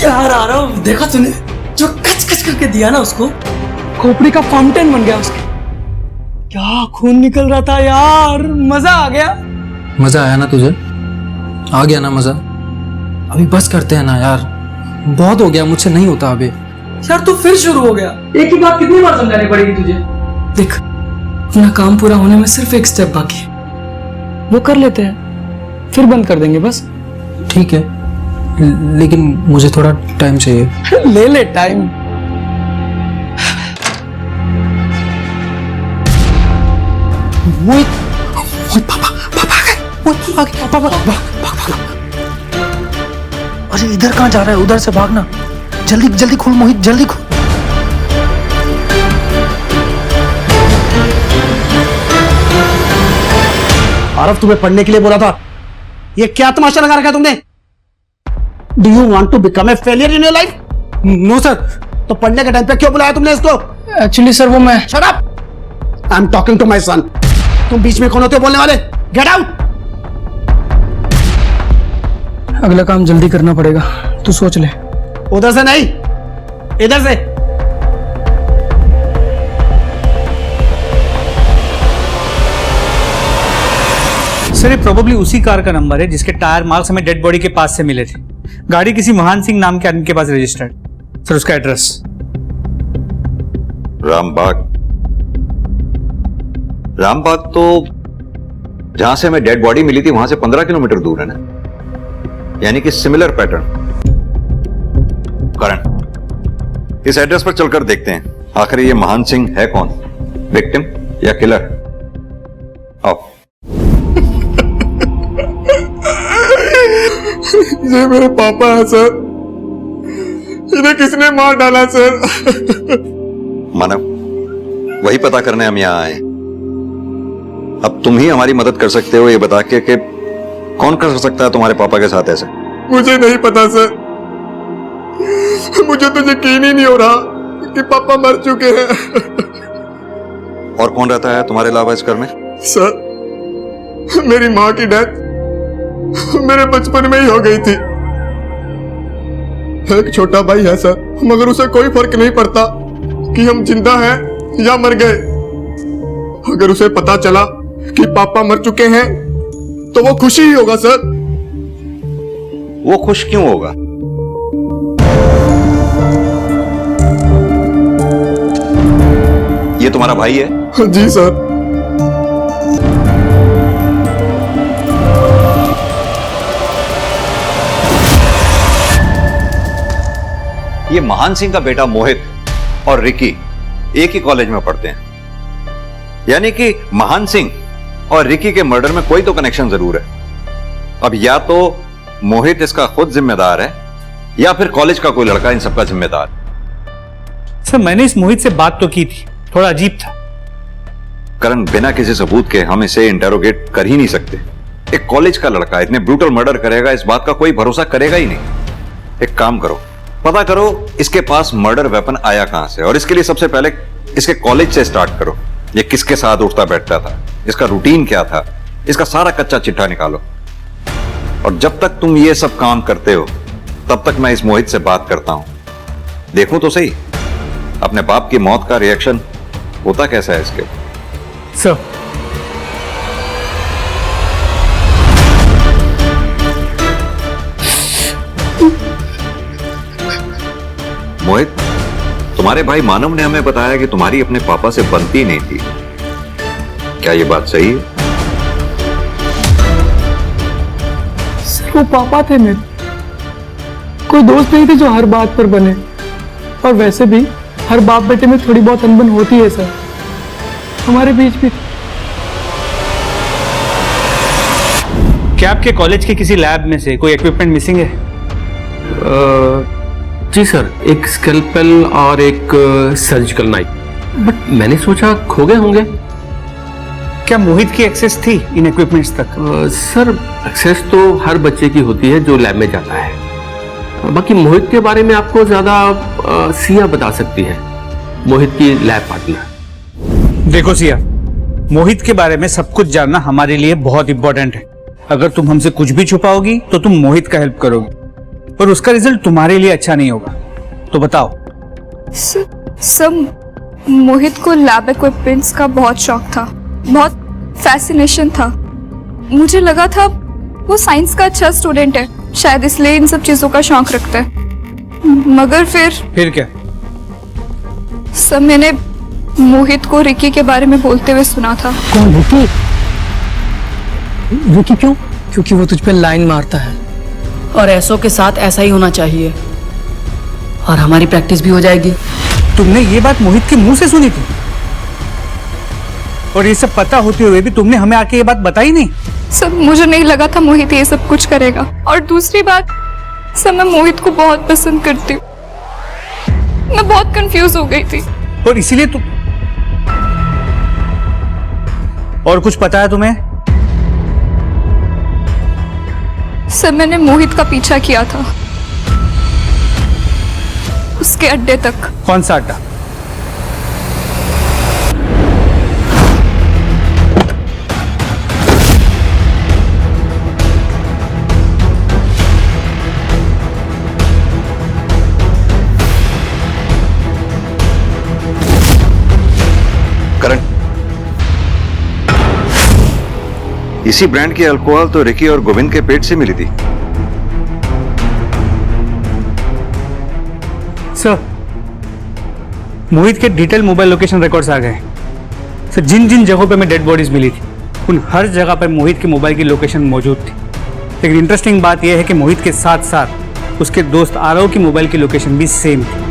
यार आरव, देखा तूने जो कच कच करके दिया ना उसको, खोपड़ी का फाउंटेन बन गया उसके। क्या खून निकल रहा था यार, मजा आ गया। मजा आया ना तुझे? आ गया ना मजा? अभी बस करते हैं ना यार, बहुत हो गया, मुझसे नहीं होता अभी। यार तू फिर शुरू हो गया। एक ही बात कितनी बार समझानी पड़ेगी तुझे? देख, अपना काम पूरा होने में सिर्फ एक स्टेप बाकी है, वो कर लेते हैं, फिर बंद कर देंगे बस। ठीक है, लेकिन मुझे थोड़ा टाइम चाहिए। ले ले टाइम। अरे इधर कहाँ जा रहा है? उधर से भागना, जल्दी जल्दी खोल मोहित, जल्दी खोल। आरव, तुम्हें पढ़ने के लिए बोला था, ये क्या तमाशा लगा रखा है तुमने? Do you want to become a failure in your life? No sir. तो पढ़ने के टाइम पे क्यों बुलाया तुमने इसको? एक्चुअली सर वो मैं। Shut up, I am talking to my son. तुम बीच में कौन होते हो बोलने वाले? Get out. अगला काम जल्दी करना पड़ेगा, तू सोच ले। उधर से नहीं, इधर से। सर ये प्रोबेबली उसी कार का नंबर है जिसके टायर मार्क्स हमें डेड बॉडी के पास से मिले थे। गाड़ी किसी महान सिंह नाम के आदमी के पास रजिस्टर्ड। सर उसका एड्रेस रामबाग। रामबाग तो जहां से हमें डेड बॉडी मिली थी वहां से 15 किलोमीटर दूर है ना, यानी कि सिमिलर पैटर्न। करण, इस एड्रेस पर चलकर देखते हैं आखिर ये महान सिंह है कौन, विक्टिम या किलर। आओ। ये मेरे पापा है सर, इन्हें किसने मार डाला सर? मानव, वही पता करने हम यहां आए। अब तुम ही हमारी मदद कर सकते हो ये बता के कि कौन कर सकता है तुम्हारे पापा के साथ ऐसे। मुझे नहीं पता सर, मुझे तो यकीन ही नहीं हो रहा कि पापा मर चुके हैं। और कौन रहता है तुम्हारे अलावा इस घर में? सर मेरी माँ की डेथ मेरे बचपन में ही हो गई थी। एक छोटा भाई है सर, मगर उसे कोई फर्क नहीं पड़ता कि हम जिंदा हैं या मर गए। अगर उसे पता चला कि पापा मर चुके हैं तो वो खुशी ही होगा सर। वो खुश क्यों होगा? ये तुम्हारा भाई है? जी सर। ये महान सिंह का बेटा मोहित और रिकी एक ही कॉलेज में पढ़ते हैं, यानी कि महान सिंह और रिकी के मर्डर में कोई तो कनेक्शन जरूर है। अब या तो मोहित इसका खुद जिम्मेदार है या फिर कॉलेज का कोई लड़का इन सबका जिम्मेदार। सर मैंने इस मोहित से बात तो की थी, थोड़ा अजीब था। करण, बिना किसी सबूत के हम इसे इंटेरोगेट कर ही नहीं सकते। एक कॉलेज का लड़का इतने ब्रूटल मर्डर करेगा, इस बात का कोई भरोसा करेगा ही नहीं। एक काम करो, पता करो इसके पास मर्डर वेपन आया कहां से, और इसके लिए सबसे पहले इसके कॉलेज से स्टार्ट करो। ये किसके साथ उठता बैठता था, इसका रूटीन क्या था, इसका सारा कच्चा चिट्ठा निकालो। और जब तक तुम ये सब काम करते हो तब तक मैं इस मोहित से बात करता हूं, देखूं तो सही अपने बाप की मौत का रिएक्शन होता कैसा है इसके। सर मोहित, तुम्हारे भाई मानव ने हमें बताया कि तुम्हारी अपने पापा से बनती नहीं थी, क्या ये बात सही है? सर वो पापा थे मेरे, कोई दोस्त नहीं थे जो हर बात पर बने। और वैसे भी हर बाप बेटे में थोड़ी बहुत अनबन होती है सर, हमारे बीच भी। क्या आपके कॉलेज के किसी लैब में से कोई इक्विपमेंट मिसिंग है? जी सर, एक स्कैल्पेल और एक सर्जिकल नाइफ, बट मैंने सोचा खो गए होंगे। क्या मोहित की एक्सेस थी इन इक्विपमेंट्स तक? सर एक्सेस तो हर बच्चे की होती है जो लैब में जाता है, बाकी मोहित के बारे में आपको ज्यादा सिया बता सकती है, मोहित की लैब पार्टनर। देखो सिया, मोहित के बारे में सब कुछ जानना हमारे लिए बहुत इंपॉर्टेंट है। अगर तुम हमसे कुछ भी छुपाओगी तो तुम मोहित का हेल्प करोगी और उसका रिजल्ट तुम्हारे लिए अच्छा नहीं होगा। तो बताओ। सर मोहित को लैब इक्विपमेंट्स का बहुत शौक था, बहुत फैसिनेशन था। मुझे लगा था वो साइंस का अच्छा स्टूडेंट है, शायद इसलिए इन सब चीजों का शौक रखता है। मगर फिर क्या? सर मैंने मोहित को रिकी के बारे में बोलते हुए सुना था। कौन रिकी? रिकी क्यों? क्योंकि वो तुझ पे लाइन मारता है और ऐसों के साथ ऐसा ही होना चाहिए, और हमारी प्रैक्टिस भी हो जाएगी। तुमने ये बात मोहित के मुंह से सुनी थी और ये सब पता होते हुए भी तुमने हमें आके ये बात बताई नहीं? सर मुझे नहीं लगा था मोहित ये सब कुछ करेगा। और दूसरी बात सर, मैं मोहित को बहुत पसंद करती हूँ। मैं बहुत कंफ्यूज हो गई थी और इसीलिए तुम। और कुछ पता है तुम्हें? सर मैंने मोहित का पीछा किया था उसके अड्डे तक। कौन सा अड्डा? इसी ब्रांड की अल्कोहल तो रिकी और गोविंद के पेट से मिली थी। सर मोहित के डिटेल मोबाइल लोकेशन रिकॉर्ड्स आ गए। सर जिन जिन जगहों पे हमें डेड बॉडीज मिली थी उन हर जगह पर मोहित के मोबाइल की लोकेशन मौजूद थी। लेकिन इंटरेस्टिंग बात यह है कि मोहित के साथ साथ उसके दोस्त आरव की मोबाइल की लोकेशन भी सेम थी।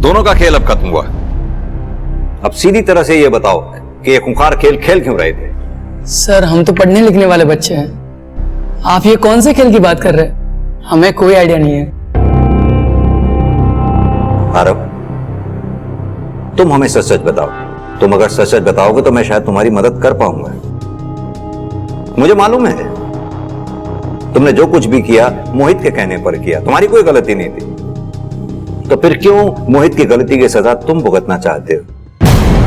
दोनों का खेल अब खत्म हुआ। अब सीधी तरह से ये बताओ कि ये खूंखार खेल खेल क्यों रहे थे? सर हम तो पढ़ने लिखने वाले बच्चे हैं, आप ये कौन से खेल की बात कर रहे हैं? हमें कोई आइडिया नहीं है। आरव, तुम हमें सच सच बताओ। तुम अगर सच सच बताओगे तो मैं शायद तुम्हारी मदद कर पाऊंगा। मुझे मालूम है तुमने जो कुछ भी किया मोहित के कहने पर किया, तुम्हारी कोई गलती नहीं थी। तो फिर क्यों मोहित की गलती की सजा तुम भुगतना चाहते हो?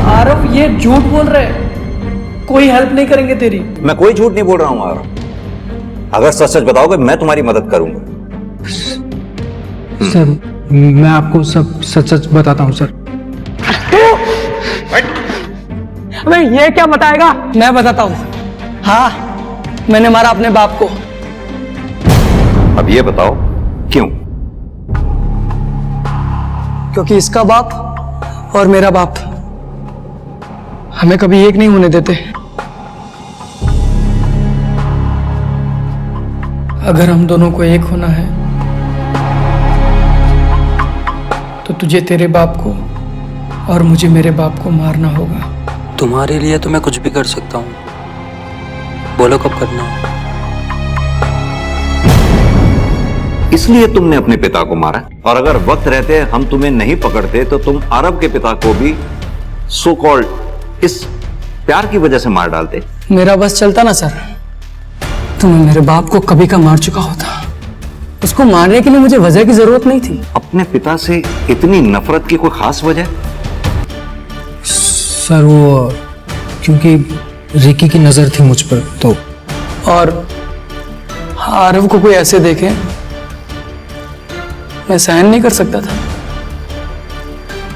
आरव ये झूठ बोल रहे हैं, कोई हेल्प नहीं करेंगे तेरी। मैं कोई झूठ नहीं बोल रहा हूं आरव, अगर सच सच बताओगे मैं तुम्हारी मदद करूंगा। सर मैं आपको सब सच सच बताता हूँ सर। अबे ये क्या बताएगा? मैं बताता हूँ। हाँ मैंने मारा अपने बाप को। अब ये बताओ क्यों? क्योंकि इसका बाप और मेरा बाप हमें कभी एक नहीं होने देते। अगर हम दोनों को एक होना है तो तुझे तेरे बाप को और मुझे मेरे बाप को मारना होगा। तुम्हारे लिए तो मैं कुछ भी कर सकता हूँ, बोलो कब करना है। इसलिए तुमने अपने पिता को मारा, और अगर वक्त रहते हम तुम्हें नहीं पकड़ते तो तुम अरब के पिता को भी सो कॉल्ड इस प्यार की वजह से मार डालते। मेरा बस चलता ना सर तो मैं मेरे बाप को कभी का मार चुका होता। उसको मारने के लिए मुझे वजह की जरूरत नहीं थी। अपने पिता से इतनी नफरत की कोई खास वजह? सर वो क्योंकि रिकी की नजर थी मुझ पर तो। और आरव को कोई ऐसे देखे मैं सहन नहीं कर सकता था,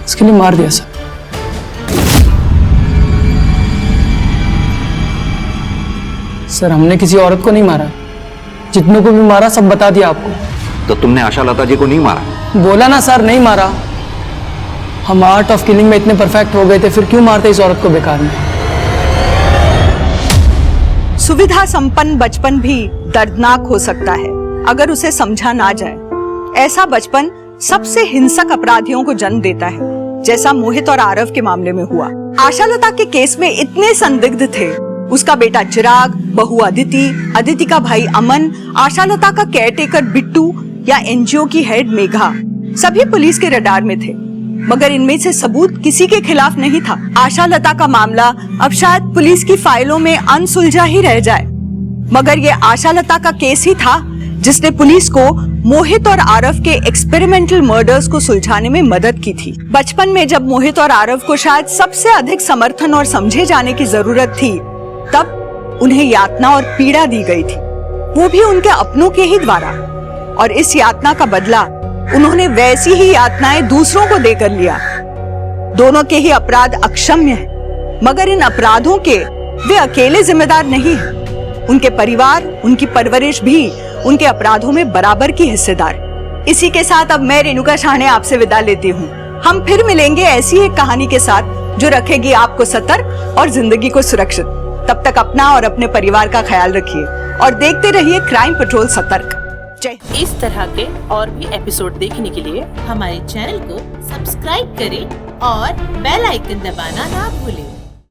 इसके लिए मार दिया सर। सर हमने किसी औरत को नहीं मारा, जितनों को भी मारा सब बता दिया आपको। तो तुमने आशा लता जी को नहीं मारा? बोला ना सर, नहीं मारा। हम आर्ट ऑफ किलिंग में इतने परफेक्ट हो गए थे, फिर क्यों मारते इस औरत को बेकार में। सुविधा संपन्न बचपन भी दर्दनाक हो सकता है अगर उसे समझा ना जाए। ऐसा बचपन सबसे हिंसक अपराधियों को जन्म देता है, जैसा मोहित और आरव के मामले में हुआ। आशा लता के केस में इतने संदिग्ध थे, उसका बेटा चिराग, बहू अदिति, अदिति का भाई अमन, आशा लता का केयरटेकर बिट्टू या एनजीओ की हेड मेघा, सभी पुलिस के रडार में थे, मगर इनमें से सबूत किसी के खिलाफ नहीं था। आशा लता का मामला अब शायद पुलिस की फाइलों में अनसुलझा ही रह जाए, मगर ये आशा लता का केस ही था जिसने पुलिस को मोहित और आरव के एक्सपेरिमेंटल मर्डर्स को सुलझाने में मदद की थी। बचपन में जब मोहित और आरव को शायद सबसे अधिक समर्थन और समझे जाने की जरूरत थी, तब उन्हें यातना और पीड़ा दी गई थी, वो भी उनके अपनों के ही द्वारा। और इस यातना का बदला उन्होंने वैसी ही यातनाएं दूसरों को देकर लिया। दोनों के ही अपराध अक्षम्य हैं, मगर इन अपराधों के वे अकेले जिम्मेदार नहीं हैं। उनके परिवार, उनकी परवरिश भी उनके अपराधों में बराबर की हिस्सेदार। इसी के साथ अब मैं रेणुका शाहने आपसे विदा लेती हूँ। हम फिर मिलेंगे ऐसी एक कहानी के साथ जो रखेगी आपको सतर्क और जिंदगी को सुरक्षित। तब तक अपना और अपने परिवार का ख्याल रखिए और देखते रहिए क्राइम पेट्रोल सतर्क। जय। इस तरह के और भी एपिसोड देखने के लिए हमारे चैनल को सब्सक्राइब करें और बेल आइकन दबाना ना भूलें।